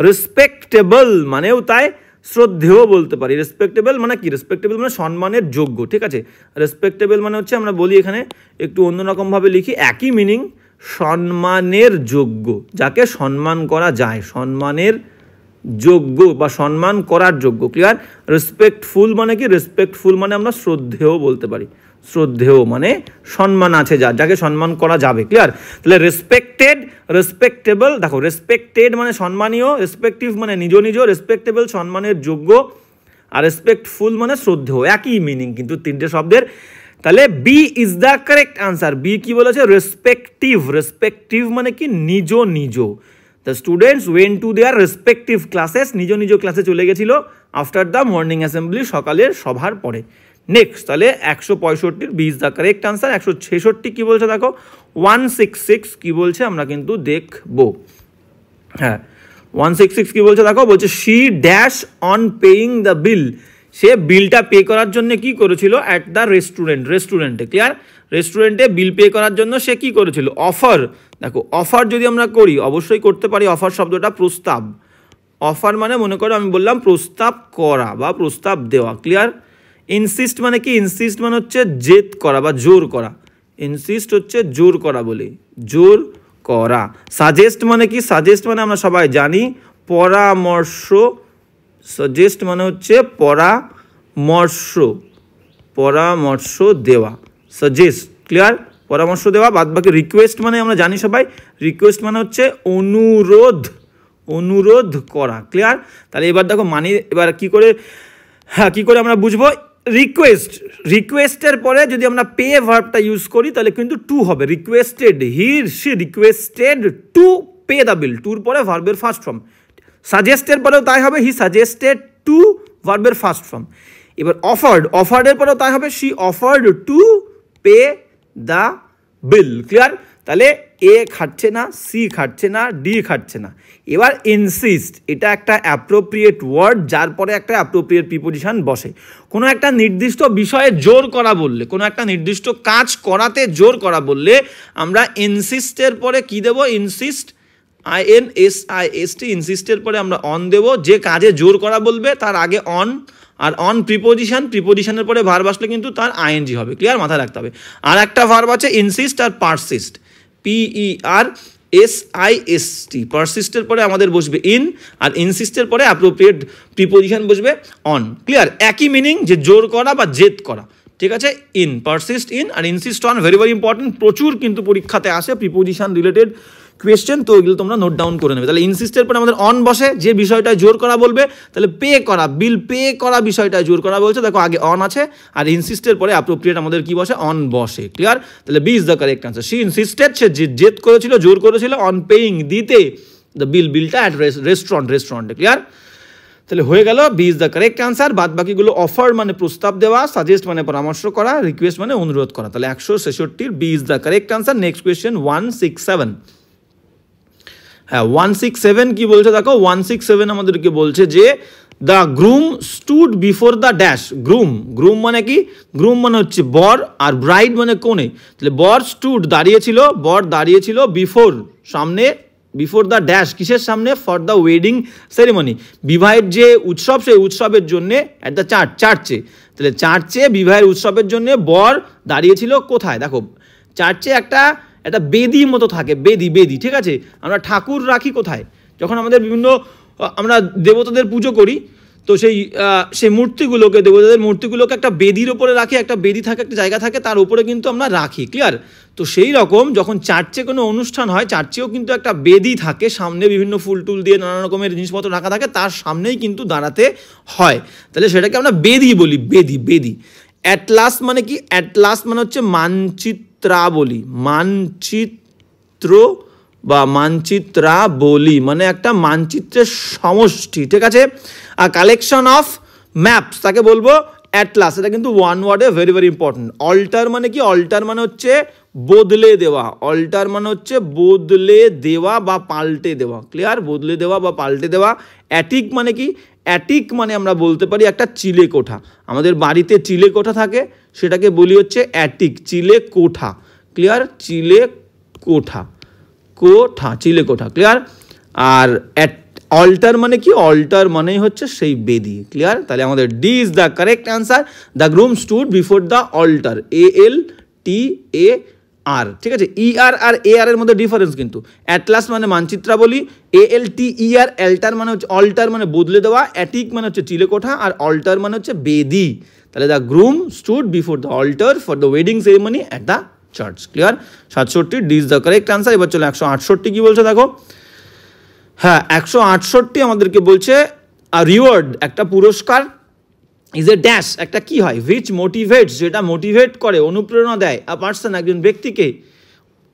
[SPEAKER 1] রেসপেক্টেবল মানেও তাই শ্রদ্ধেয় বলতে পারি। রেসপেক্টেবল মানে কি? রেসপেক্টেবল মানে সম্মানের যোগ্য, ঠিক আছে? রেসপেক্টেবল মানে হচ্ছে আমরা বলি এখানে একটু অন্যরকমভাবে লিখি, একই মিনিং, সম্মানের যোগ্য, যাকে সম্মান করা যায়, সম্মানের যোগ্য বা সম্মান করার যোগ্য, ক্লিয়ার? রেসপেক্টফুল মানে কি? রেসপেক্টফুল মানে আমরা শ্রদ্ধেয় বলতে পারি, শ্রদ্ধেয় মানে সম্মান আছে যার, যাকে সম্মান করা যাবে। ক্লিয়ার? তাহলে রেসপেক্টেড, রেসপেক্টেবল, দেখো রেসপেক্টেড মানে সম্মানীয়, রেসপেক্টিভ মানে নিজ নিজ, রেসপেক্টেবল সম্মানের যোগ্য, আর রেসপেক্টফুল মানে শ্রদ্ধেয়। একই মিনিং কিন্তু তিনটে শব্দের। তাহলে B is the correct answer. B কি বলেছে? রেসপেক্টিভ। রেসপেক্টিভ মানে কি? নিজ নিজ। The students went to their respective classes, নিজ নিজ ক্লাসে চলে গেছিল আফটার দ্য মর্নিং অ্যাসেম্বলি, সকালের সভার পরে। নেক্সট, তাহলে 165 B is the correct answer. 166 কি বলছে দেখো, 166 কি বলছে আমরা কিন্তু দেখবো। হ্যাঁ, 166 কি বলছে দেখো, বলছে she dash on paying the bill, সে বিলটা পে করার জন্য কি করেছিল? অ্যাট দ্য রেস্টুরেন্টে। ক্লিয়ার? রেস্টুরেন্টে বিল পে করার জন্য সে কি করেছিল? অফার। দেখো অফার যদি আমরা করি, অবশ্যই করতে পারি অফার শব্দটা প্রস্তাব। অফার মানে মনে করো আমি বললাম প্রস্তাব করা বা প্রস্তাব দেওয়া। ক্লিয়ার? ইনসিস্ট মানে কি? ইনসিস্ট মানে হচ্ছে জেদ করা বা জোর করা। ইনসিস্ট হচ্ছে জোর করা বলে, জোর করা। সাজেস্ট মানে কি? সাজেস্ট মানে আমরা সবাই জানি পরামর্শ। সাজেস্ট মানে হচ্ছে পরামর্শ দেওয়া, সাজেস্ট। ক্লিয়ার? পরামর্শ দেওয়া। বাদ বাকি রিকোয়েস্ট মানে আমরা জানি সবাই, রিকোয়েস্ট মানে হচ্ছে অনুরোধ করা। ক্লিয়ার? তাহলে এবার দেখো মানে এবার কি করে আমরা বুঝবো? রিকোয়েস্টের পরে যদি আমরা পে ভার্বটা ইউজ করি তাহলে কিন্তু টু হবে। Requested, she requested to pay the bill, টুর পরে ভার্বের ফার্স্ট ফর্ম। সাজেস্টের পরেও তাই হবে, হি সাজেস্টেড টু, ভার্বের ফার্স্ট ফর্ম। এবার অফার্ডের পরেও তাই হবে, she offered to pay the bill. Clear? তাহলে এ খাটছে না, সি খাটছে না, ডি খাটছে না। এবার ইনসিস্ট, এটা একটা অ্যাপ্রোপ্রিয়েট ওয়ার্ড, যার পরে একটা অ্যাপ্রোপ্রিয়েট প্রিপোজিশন বসে। কোনো একটা নির্দিষ্ট বিষয়ে জোর করা বললে, কোনো একটা নির্দিষ্ট কাজ করাতে জোর করা বললে আমরা ইনসিস্টের পরে কি দেবো? ইনসিস্ট, INSIST, ইনসিস্টের পরে আমরা অন দেব। যে কাজে জোর করা বলবে তার আগে অন, আর অন প্রিপোজিশনের পরে ভার্ব আসলে কিন্তু তার ING হবে। ক্লিয়ার? মাথায় রাখতে হবে। আর একটা ভার্ব আছে ইনসিস্ট আর পারসিস্ট, PERSIST। পারসিস্টের পরে আমাদের বসবে ইন, আর ইনসিস্টের পরে অ্যাপ্রোপ্রিয়েট প্রিপোজিশন বসবে অন। ক্লিয়ার? একই মিনিং, যে জোর করা বা জেদ করা। ঠিক আছে? ইন, পারসিস্ট ইন আর insist on, very very important. প্রচুর কিন্তু পরীক্ষাতে আসে প্রিপোজিশন রিলেটেড কোয়েশ্চেন, তো ওইগুলো তোমরা নোট ডাউন করে নেবে। তাহলে ইনসিস্টের পরে আমাদের অন বসে, যে বিষয়টায় জোর করা বলবে। তাহলে পে করা, বিল পে করা বিষয়টায় জোর করা বলছে, দেখো আগে অন আছে, আর ইনসিস্টের পরে অ্যাপ্রোপ্রিয়েট আমাদের কি বসে? অন বসে। ক্লিয়ার? তাহলে B is the correct answer. She insisted, সে জেদ করেছিল, জোর করেছিল, অন পেইং দিতে দ্য বিলটা অ্যাট রেস্টুরেন্টে। ক্লিয়ার? তাহলে হয়ে গেল B is the correct answer. বাদ বাকিগুলো অফার মানে প্রস্তাব দেওয়া, সাজেস্ট মানে পরামর্শ করা, রিকোয়েস্ট মানে অনুরোধ করা। তাহলে 166 B is the correct answer. Next question 167। হ্যাঁ, 167 কি বলছে দেখো, 167 আমাদেরকে বলছে যে the groom stood before the dash. Groom মানে কি? গ্রুম মানে হচ্ছে বর, আর ব্রাইড মানে কনে। তাহলে বর স্টুড দাঁড়িয়েছিল, বিফোর সামনে, বিফোর দ্য ড্যাশ কিসের সামনে? ফর দ্য ওয়েডিং সেরিমনি, বিবাহের যে উৎসব সেই উৎসবের জন্যে, অ্যাট দ্য চার্চে। তাহলে চার্চে বিবাহের উৎসবের জন্য বর দাঁড়িয়েছিল কোথায়? দেখো চার্চে একটা বেদি মতো থাকে, বেদি। ঠিক আছে? আমরা ঠাকুর রাখি কোথায়? যখন আমাদের বিভিন্ন আমরা দেবতাদের পুজো করি, তো সেই মূর্তিগুলোকে, দেবতাদের মূর্তিগুলোকে একটা বেদির ওপরে রাখি, একটা বেদি থাকে, একটা জায়গা থাকে, তার উপরে কিন্তু আমরা রাখি। ক্লিয়ার? তো সেই রকম যখন চার্চে কোনো অনুষ্ঠান হয়, চার্চেও কিন্তু একটা বেদি থাকে, সামনে বিভিন্ন ফুল টুল দিয়ে নানা রকমের জিনিসপত্র রাখা থাকে, তার সামনেই কিন্তু দাঁড়াতে হয়। তাহলে সেটাকে আমরা বেদি বলি, বেদি। অ্যাটলাস মানে কি? অ্যাটলাস মানে হচ্ছে মানচিত্রাবলী, মানচিত্রাবলী মানে একটা মানচিত্রের সমষ্টি। ঠিক আছে? আর কালেকশন অফ ম্যাপস তাকে বলবো অ্যাটলাস। এটা কিন্তু ওয়ান ওয়ার্ডে, ভেরি ভেরি ইম্পর্টেন্ট। অল্টার মানে কি? অল্টার মানে হচ্ছে বদলে দেওয়া, বা পাল্টে দেওয়া। ক্লিয়ার? বদলে দেওয়া বা পাল্টে দেওয়া। অ্যাটিক মানে কি? অ্যাটিক মানে আমরা বলতে পারি একটা চিলে কোঠা। আমাদের বাড়িতে চিলে কোঠা থাকে, সেটাকে বলি হচ্ছে অ্যাটিক, চিলে কোঠা। ক্লিয়ার? চিলে কোঠা। ক্লিয়ার? আর অল্টার মানে কি? অল্টার মানেই হচ্ছে সেই বেদি। ক্লিয়ার? তাহলে আমাদের D is the correct answer. The groom stood before the altar, ALTAR, আর, ঠিক আছে। ER আর AR এর মধ্যে ডিফারেন্স কিন্তু, অ্যাটলাস মানে মানচিত্রাবলী, ALTER, অ্যাল্টার মানে হচ্ছে অল্টার মানে বদলে দেওয়া, অ্যাটিক মানে হচ্ছে চিলেকোঠা, আর অল্টার মানে হচ্ছে বেদি। তাহলে the groom stood before the altar for the wedding ceremony at the church. Clear? 67 D is the correct answer. এবার চলো 168 কি বলছে দেখো। হ্যাঁ, 168 আমাদেরকে বলছে রিওয়ার্ড, একটা পুরস্কার, ইজ এ ড্যাশ, একটা কি হয়, হুইচ মোটিভেটস, যেটা মোটিভেট করে, অনুপ্রেরণা দেয়, আ পার্সন, একজন ব্যক্তিকে,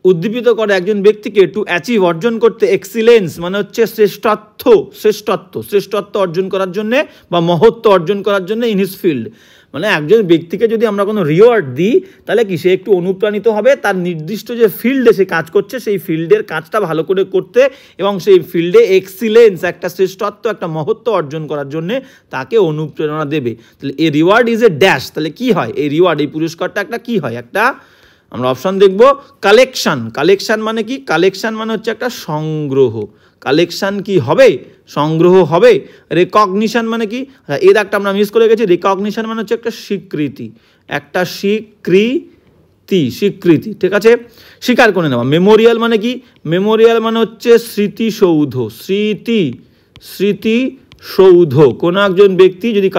[SPEAKER 1] উদ্দীপিত করে একজন ব্যক্তিকে, টু অ্যাচিভ, অর্জন করতে, এক্সিলেন্স মানে হচ্ছে শ্রেষ্ঠত্ব অর্জন করার জন্যে বা মহত্ব অর্জন করার জন্য ইন হিজ ফিল্ড। মানে একজন ব্যক্তিকে যদি আমরা কোনো রিওয়ার্ড দিই তাহলে কি, সে একটু অনুপ্রাণিত হবে তার নির্দিষ্ট যে ফিল্ডে সে কাজ করছে সেই ফিল্ডের কাজটা ভালো করে করতে এবং সেই ফিল্ডে এক্সিলেন্স, একটা শ্রেষ্ঠত্ব, একটা মহত্ব অর্জন করার জন্যে তাকে অনুপ্রেরণা দেবে। তাহলে এই রিওয়ার্ড ইজ এ ড্যাশ। তাহলে কি হয় এই রিওয়ার্ড, এই পুরস্কারটা একটা কি হয়, একটা, আমরা অপশন দেখব, কালেকশন। কালেকশন মানে কি, কালেকশন মানে হচ্ছে একটা সংগ্রহ। কালেকশন কি হবে, সংগ্রহ হবে। রেকগনিশন মানে কি, এর একটা আমরা মিস করে গেছি, রেকগনিশন মানে হচ্ছে একটা স্বীকৃতি, একটা স্বীকৃতি, ঠিক আছে, স্বীকার করে নেওয়া। মেমোরিয়াল মানে কি, মেমোরিয়াল মানে হচ্ছে স্মৃতিসৌধ, স্মৃতিসৌধ। কোনো একজন ব্যক্তি যদি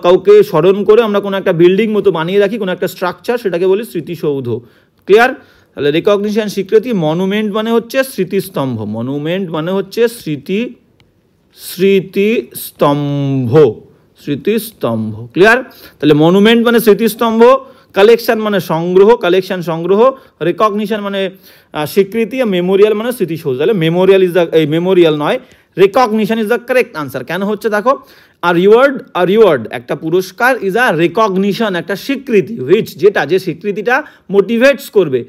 [SPEAKER 1] কাউকে স্মরণ করে আমরা কোনো একটা বিল্ডিং মতো বানিয়ে রাখি, কোনো একটা স্ট্রাকচার, সেটাকে বলি স্মৃতিসৌধ। ক্লিয়ার? তাহলে রেকগনিশন, স্বীকৃতি। মনুমেন্ট মানে হচ্ছে স্মৃতিস্তম্ভ, মনুমেন্ট মানে হচ্ছে স্মৃতিস্তম্ভ। ক্লিয়ার? তাহলে মনুমেন্ট মানে স্মৃতিস্তম্ভ, কালেকশন মানে সংগ্রহ, কালেকশন সংগ্রহ, রেকগনিশন মানে স্বীকৃতি, মেমোরিয়াল মানে স্মৃতিসৌধ। তাহলে মেমোরিয়াল নয়, recognition is the correct answer. কেন হচ্ছে দেখো, আর রিওয়ার্ড একটা পুরস্কার, ইজ আ রেকগনিশন একটা স্বীকৃতি, হুইচ যে স্বীকৃতিটা মোটিভেটস করবে,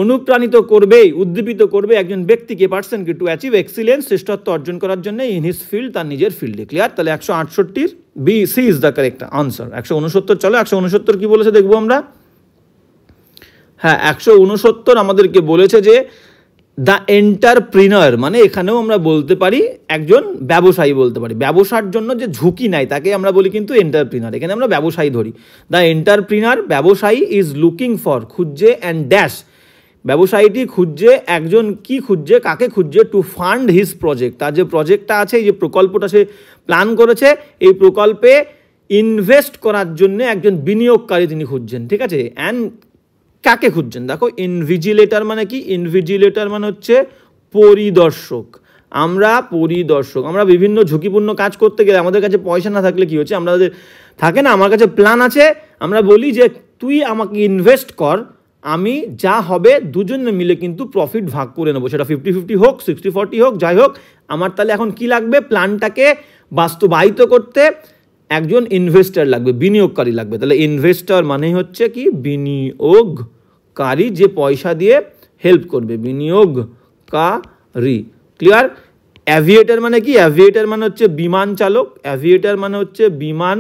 [SPEAKER 1] অনুপ্রাণিত করবে, উদ্দীপিত করবে একজন ব্যক্তিকে, পার্সনকে, টু অ্যাচিভ এক্সিলেন্স, শ্রেষ্ঠত্ব অর্জন করার জন্য ইন হিজ ফিল্ড, তার নিজের ফিল্ডে। ক্লিয়ার? তাহলে 168 C is the correct answer. 169 চলো 169 কি বলেছে দেখবো আমরা। হ্যাঁ, 169 আমাদেরকে বলেছে যে দ্য এন্টারপ্রিনার, মানে এখানেও আমরা বলতে পারি একজন ব্যবসায়ী বলতে পারি, ব্যবসার জন্য যে ঝুঁকি নেয় তাকে আমরা বলি কিন্তু এন্টারপ্রিনার, এখানে আমরা ব্যবসায়ী ধরি। দ্য এন্টারপ্রিনার, ব্যবসায়ী, ইজ লুকিং ফর, খুঁজছে, অ্যান্ড ড্যাশ, ব্যবসায়ীটি খুঁজছে, একজন কি খুঁজছে, কাকে খুঁজছে, টু ফান্ড হিজ প্রজেক্ট, তার যে প্রজেক্টটা আছে, এই যে প্রকল্পটা সে প্ল্যান করেছে, এই প্রকল্পে ইনভেস্ট করার জন্য একজন বিনিয়োগকারী তিনি খুঁজছেন, ঠিক আছে। অ্যান্ড কাকে খুঁজছেন দেখো, ইনভিজিলেটর মানে কি, ইনভিজিলেটর মানে হচ্ছে পরিদর্শক। আমরা বিভিন্ন ঝুঁকিপূর্ণ কাজ করতে গেলে আমাদের কাছে পয়সা না থাকলে কি হচ্ছে, আমাদের থাকে না, আমার কাছে প্ল্যান আছে, আমরা বলি যে তুই আমাকে ইনভেস্ট কর, আমি যা হবে দুজনে মিলে কিন্তু প্রফিট ভাগ করে নেবো, সেটা 50-50 হোক, 60-40 হোক, যাই হোক, আমার তাহলে এখন কি লাগবে, প্ল্যানটাকে বাস্তবায়িত করতে একজন ইনভেস্টর লাগবে, বিনিয়োগকারী লাগবে। তাহলে ইনভেস্টর মানে হচ্ছে কি, বিনিয়োগকারী, যে পয়সা দিয়ে হেল্প করবে, বিনিয়োগকারী। ক্লিয়ার? অ্যাভিয়েটার মানে কি, অ্যাভিয়েটার মানে হচ্ছে বিমান চালক, অ্যাভিয়েটার মানে হচ্ছে বিমান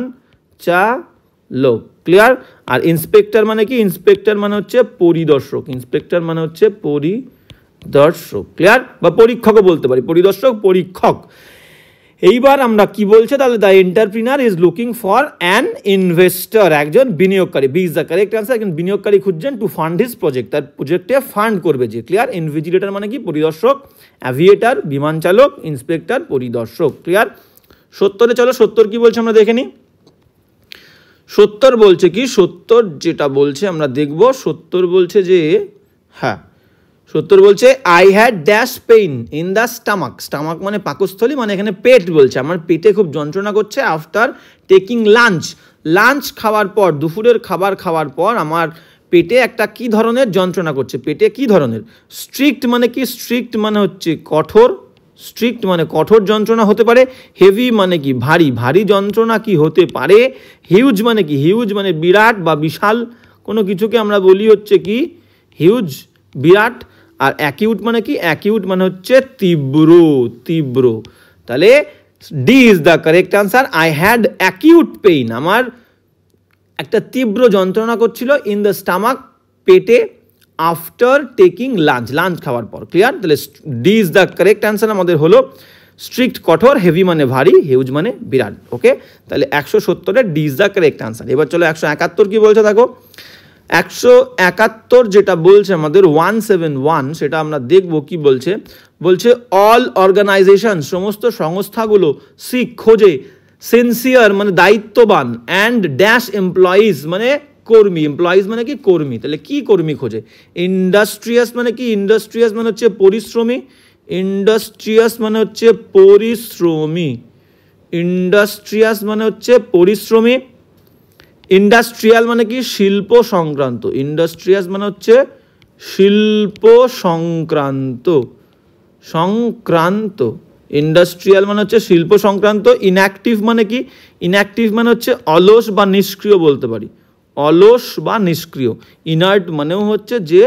[SPEAKER 1] চালক। ক্লিয়ার? আর ইন্সপেক্টর মানে কি, ইন্সপেক্টর মানে হচ্ছে পরিদর্শক, ইন্সপেক্টর মানে হচ্ছে পরিদর্শক। ক্লিয়ার? বা পরীক্ষকও বলতে পারি, পরিদর্শক, পরীক্ষক। এইবার আমরা কি বলছে, তাহলে the entrepreneur is looking for an investor, একজন বিনিয়োগকারী, B is the correct answer. একজন বিনিয়োগকারী খুঁজছেন টু ফান্ড হিজ প্রজেক্ট, তার প্রজেক্টে ফান্ড করবে যে। ক্লিয়ার? ইনভিজিলেটর মানে কি, পরিদর্শক, অ্যাভিয়েটার বিমান চালক, ইন্সপেক্টর পরিদর্শক। ক্লিয়ার? 70 চলো 70 কি বলছে আমরা দেখে নিই। 70 বলছে কি, 70 যেটা বলছে আমরা দেখব, 70 বলছে যে, হ্যাঁ 70 বলছে I had dash pain in the stomach, stomach মানে পাকস্থলী, মানে এখানে পেট বলছে, আমার পেটে খুব যন্ত্রণা করছে, আফটার টেকিং লাঞ্চ খাওয়ার পর, দুপুরের খাবার খাওয়ার পর আমার পেটে একটা কি ধরনের যন্ত্রণা করছে, পেটে কি ধরনের। স্ট্রিক্ট মানে কি, স্ট্রিক্ট মানে হচ্ছে কঠোর, স্ট্রিক্ট মানে কঠোর যন্ত্রণা হতে পারে। হেভি মানে কি, ভারী, ভারী যন্ত্রণা কি হতে পারে। হিউজ মানে কি, হিউজ মানে বিরাট বা বিশাল কোনো কিছুকে আমরা বলি হচ্ছে কি হিউজ, বিরাট। আর অ্যাকিউট মানে কি, অ্যাকিউট মানে হচ্ছে তীব্র। তাহলে D is the correct answer. I had acute pain, আমার একটা তীব্র যন্ত্রণা করছিল ইন দ্য স্টামাক, পেটে, আফটার টেকিং লাঞ্চ খাওয়ার পর। ক্লিয়ার? তাহলে D is the correct answer আমাদের হলো স্ট্রিক্ট কঠোর, হেভি মানে ভারী, হিউজ মানে বিরাট। ওকে, তাহলে 170-এর D is the correct answer. এবার চলো 171 কি বলছে দেখো। 171 যেটা বলছে আমাদের 171, সেটা আমরা দেখব কি বলছে। বলছে অল অর্গানাইজেশন, সমস্ত সংস্থাগুলো, সিক খোঁজে, সিনসিয়ার মানে দায়িত্ববান, অ্যান্ড ড্যাশ এমপ্লয়িজ মানে কর্মী, এমপ্লয়িজ মানে কি কর্মী, তাহলে কি কর্মী খোঁজে। ইন্ডাস্ট্রিয়াস মানে কি, ইন্ডাস্ট্রিয়াস মানে হচ্ছে পরিশ্রমী, ইন্ডাস্ট্রিয়াস মানে হচ্ছে পরিশ্রমী, ইন্ডাস্ট্রিয়াস মানে হচ্ছে পরিশ্রমী। ইন্ডাস্ট্রিয়াল মানে কি শিল্প সংক্রান্ত, ইন্ডাস্ট্রিয়াস মানে হচ্ছে শিল্প সংক্রান্ত, সংক্রান্ত, ইন্ডাস্ট্রিয়াল মানে হচ্ছে শিল্প সংক্রান্ত। ইনঅ্যাক্টিভ মানে কি, ইনঅ্যাক্টিভ মানে হচ্ছে অলস বা নিষ্ক্রিয় বলতে পারি, অলস বা নিষ্ক্রিয়। ইনার্ট মানেও হচ্ছে যে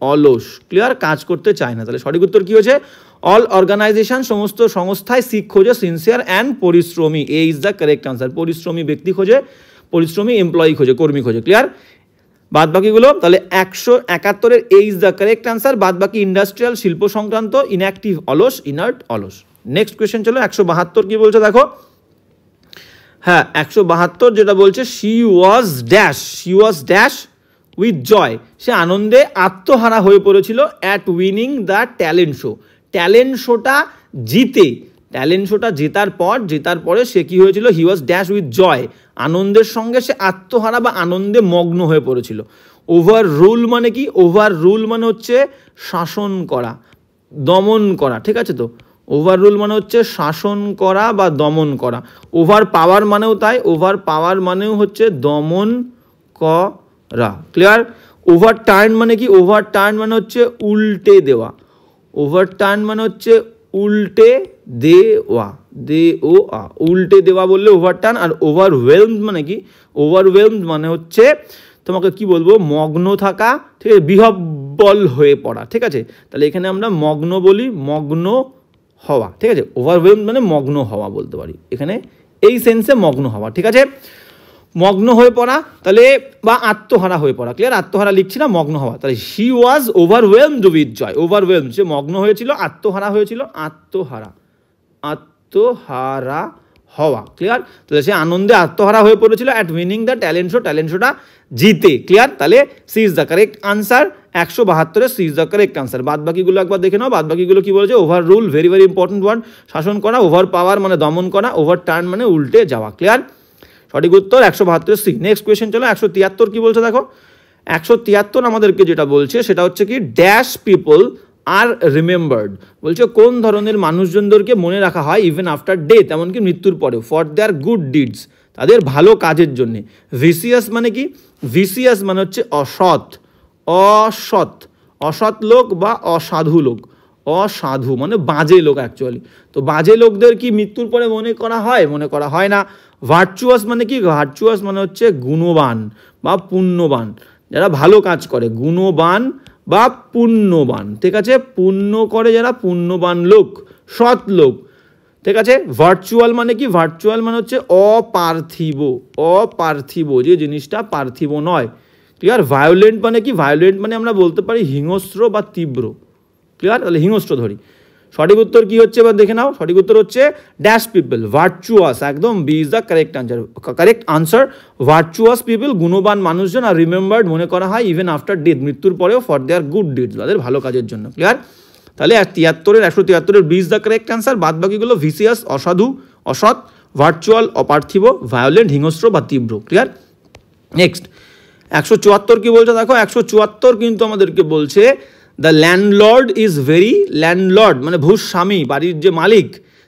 [SPEAKER 1] অলস, ক্লিয়ার, কাজ করতে চায় না। তাহলে সঠিক উত্তর কি হয়েছে, অল অর্গানাইজেশন, সমস্ত সংস্থায়, সিক খোঁজে, সিনসিয়ার অ্যান্ড পরিশ্রমী, এ ইজ দ্য কারেক্ট আনসার। পরিশ্রমী ব্যক্তি খোঁজে, পরিশ্রমী এমপ্লয়ি খোঁজে, কর্মী খোঁজে, ক্লিয়ার। বাদ বাকিগুলো তাহলে 171-এর এ ইজ দ্য কারেক্ট আনসার, বাদ বাকি ইন্ডাস্ট্রিয়াল শিল্প সংক্রান্ত, ইনঅ্যাক্টিভ অলস, ইনার্ট অলস। নেক্সট কোয়েশ্চেন চলো 172 কি বলছে দেখো। হ্যাঁ 172 যেটা বলছে, she was dash, she was dash with joy, সে আনন্দে আত্মহারা হয়ে পড়েছিল at winning the talent show, talent শোটা জিতে, ট্যালেন্ট শোটা জেতার পরে সে কি হয়েছিল, হি ওয়াজ ড্যাশ উইথ জয়, আনন্দের সঙ্গে সে আত্মহারা বা আনন্দে মগ্ন হয়ে পড়েছিল। ওভার রুল মানে কি, ওভার রুল মানে হচ্ছে শাসন করা, দমন করা, ঠিক আছে। তো ওভার রুল মানে হচ্ছে শাসন করা বা দমন করা। ওভার পাওয়ার মানেও তাই, ওভার পাওয়ার মানেও হচ্ছে দমন করা, ক্লিয়ার। ওভার টার্ন মানে কি, ওভার টার্ন মানে হচ্ছে উল্টে দেওয়া, ওভার টার্ন মানে হচ্ছে উল্টে দেওয়া, উল্টে দেওয়া বললে ওভার টার্ন। আর ওভারওয়েলমড মানে কি, ওভারওয়েলমড মানে হচ্ছে তোমাকে কি বলবো, মগ্ন থাকা, ঠিক আছে, বিহ্বল হয়ে পড়া, ঠিক আছে। তাহলে এখানে আমরা মগ্ন বলি, মগ্ন হওয়া, ঠিক আছে। ওভারওয়েলমড মানে মগ্ন হওয়া বলতে পারি এখানে, এই সেন্সে মগ্ন হওয়া, ঠিক আছে, মগ্ন হয়ে পড়া, তাহলে বা আত্মহারা হয়ে পড়া, ক্লিয়ার। আত্মহারা লিখছি না, মগ্ন হওয়া। তাহলে হি ওয়াজ ওভারওয়েলমড উইথ জয়, ওভারওয়েলমড সে মগ্ন হয়েছিল, আত্মহারা হয়েছিল, আত্মহারা, আত্মহারা হওয়া, ক্লিয়ার। তাহলে সে আনন্দে আত্মহারা হয়ে পড়েছিল at winning the talent show, talent শোটা জিতে, ক্লিয়ার। তাহলে C is the correct answer, 172-এর C is the correct answer. বাদ বাকিগুলো একবার দেখে নাও, বাদ বাকিগুলো কি বলেছে, overrule very very important word, শাসন করা, ওভার পাওয়ার মানে দমন করা, ওভার টার্ন মানে উল্টে যাওয়া, ক্লিয়ার। সঠিক উত্তর 172 সি। নেক্সট কোয়েশ্চেন চলো 173 কি বলছে দেখো। 173 আমাদেরকে যেটা বলছে সেটা হচ্ছে কি, ড্যাশ পিপল আর রিমেম্বার্ড, বলছে কোন ধরনের মানুষজনদেরকে মনে রাখা হয় ইভেন আফটার ডেথ, এমনকি মৃত্যুর পরেও, ফর দেয়ার গুড ডিডস, তাদের ভালো কাজের জন্যে। ভিসিয়াস মানে কি, ভিসিয়াস মানে হচ্ছে অসৎ, অসৎ, অসৎ লোক বা অসাধু লোক, অসাধু মানে বাজে লোক অ্যাকচুয়ালি। তো বাজে লোকদের কি মৃত্যুর পরে মনে করা হয়, মনে করা হয় না। ভার্চুয়াস মানে কি, ভার্চুয়াস মানে হচ্ছে গুণবান বা পুণ্যবান, যারা ভালো কাজ করে, গুণবান বা পুণ্যবান, ঠিক আছে, পুণ্য করে যারা, পুণ্যবান লোক, সৎ লোক, ঠিক আছে। ভার্চুয়াল মানে কি, ভার্চুয়াল মানে হচ্ছে অপার্থিব, অপার্থিব যে জিনিসটা পার্থিব নয়, ক্লিয়ার। ভায়োলেন্ট মানে কি, ভায়োলেন্ট মানে আমরা বলতে পারি হিংস্র বা তীব্র, ক্লিয়ার। তাহলে হিংস্র ধরি। সঠিক উত্তর কি হচ্ছে এবার দেখে নাও, সঠিক উত্তর হচ্ছে ড্যাশ পিপল, ভার্চুয়াস, একদম B is the correct answer, correct answer. Virtuous people গুণবান মানুষজন, আর রিমেম্বার্ড মনে করা হয় ইভেন আফটার ডেথ মৃত্যুর পরেও, ফর দেয়ার গুড ডিডস তাদের ভালো কাজের জন্য, ক্লিয়ার। তাহলে 173-এর B is the correct answer. বাদ বাকিগুলো ভিসিয়াস অসাধু, অসৎ, ভার্চুয়াল অপার্থিব, ভায়োলেন্ট হিংস্র বা তীব্র, ক্লিয়ার। নেক্সট 174 কি বলছে দেখো। 174 কিন্তু আমাদেরকে বলছে, the landlord is very, landlord মানে ভূস্বামী, বাড়ির যে মালিক,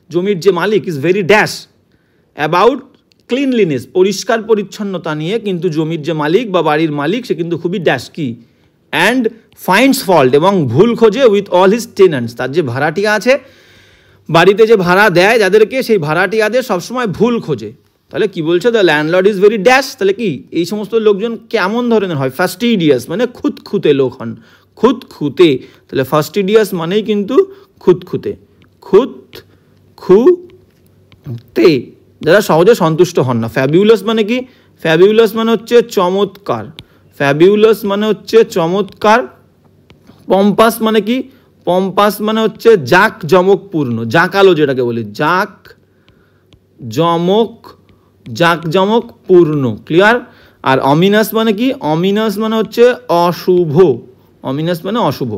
[SPEAKER 1] জমির যে মালিক, is very dash about cleanliness, পরিষ্কার পরিচ্ছন্নতা নিয়ে কিন্তু জমির যে মালিক বা বাড়ির মালিক সে কিন্তু খুবই ড্যাশ কি, অ্যান্ড ফাইন্ডস ফল্ট এবং ভুল খোঁজে উইথ অল হিজ টেন্যান্টস, তার যে ভাড়াটিয়া আছে, বাড়িতে যে ভাড়া দেয় যাদেরকে, সেই ভাড়াটিয়াদের সবসময় ভুল খোঁজে। তাহলে কি বলছে, the landlord is very dash, তাহলে কি এই সমস্ত লোকজন কেমন ধরনের হয়, ফাস্টিডিয়াস মানে খুঁতখুঁতে লোক হন, খুঁতখুঁতে। তাহলে ফাস্টিডিয়াস মানেই কিন্তু খুঁতখুঁতে, খুঁতখুঁতে, যারা সহজে সন্তুষ্ট হন না। ফ্যাবিউলাস মানে কি, ফ্যাবিউলাস মানে হচ্ছে চমৎকার, ফ্যাবিউলাস মানে হচ্ছে চমৎকার। পম্পাস মানে কি, পম্পাস মানে হচ্ছে জাক জমকপূর্ণ, জাকালো যেটাকে বলি, জাক জমকপূর্ণ, ক্লিয়ার। আর অমিনাস মানে কি? অমিনাস মানে হচ্ছে অশুভ, অমিনাস মানে অশুভ।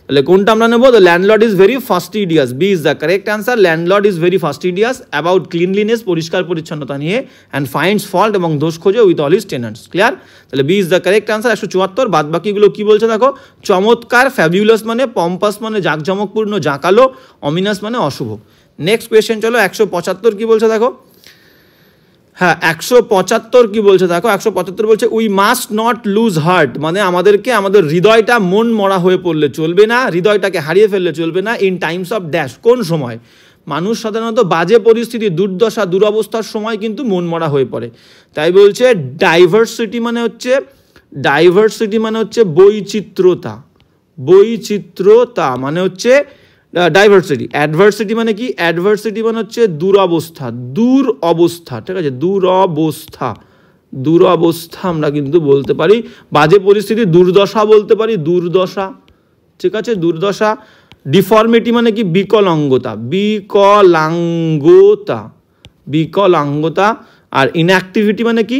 [SPEAKER 1] তাহলে কোনটা আমরা নেব? The landlord is very fastidious, B is the correct answer. Landlord is very fastidious about cleanliness, পরিষ্কার পরিচ্ছন্নতা নিয়ে, অ্যান্ড ফাইন্ডস ফল্ট এবং দোষ খোঁজে with all his tenants. Clear? তাহলে B is the correct answer. 174। বাদ বাকিগুলো কি বলছে দেখো, চমৎকার, ফ্যাবিউলাস মানে পম্পাস মানে জাঁকজমকপূর্ণ, জাঁকালো, অমিনাস মানে অশুভ। নেক্সট কোয়েশ্চেন চলো, 175 কি বলছে দেখো। হ্যাঁ, 175 কি বলছে দেখো, 175 বলছে we must not lose heart, মানে আমাদেরকে আমাদের হৃদয়টা মন মরা হয়ে পড়লে চলবে না, হৃদয়টাকে হারিয়ে ফেললে চলবে না। ইন টাইমস অফ ড্যাশ, কোন সময়? মানুষ সাধারণত বাজে পরিস্থিতি, দুর্দশা, দুরবস্থার সময় কিন্তু মন মরা হয়ে পড়ে। তাই বলছে ডাইভার্সিটি মানে হচ্ছে, ডাইভার্সিটি মানে হচ্ছে বৈচিত্র্যতা, বৈচিত্র্যতা মানে হচ্ছে ডাইভার্সিটি। অ্যাডভার্সিটি মানে কি? অ্যাডভার্সিটি মানে হচ্ছে দুরবস্থা, দূর অবস্থা, ঠিক আছে, দুরবস্থা, দুরবস্থা আমরা কিন্তু বলতে পারি। বাজে পরিস্থিতি দুর্দশা বলতে পারি, দুর্দশা, ঠিক আছে, দুর্দশা। ডিফর্মিটি মানে কি? বিকলাঙ্গতা, বিকলাঙ্গতা, বিকলাঙ্গতা। আর ইনঅ্যাক্টিভিটি মানে কি?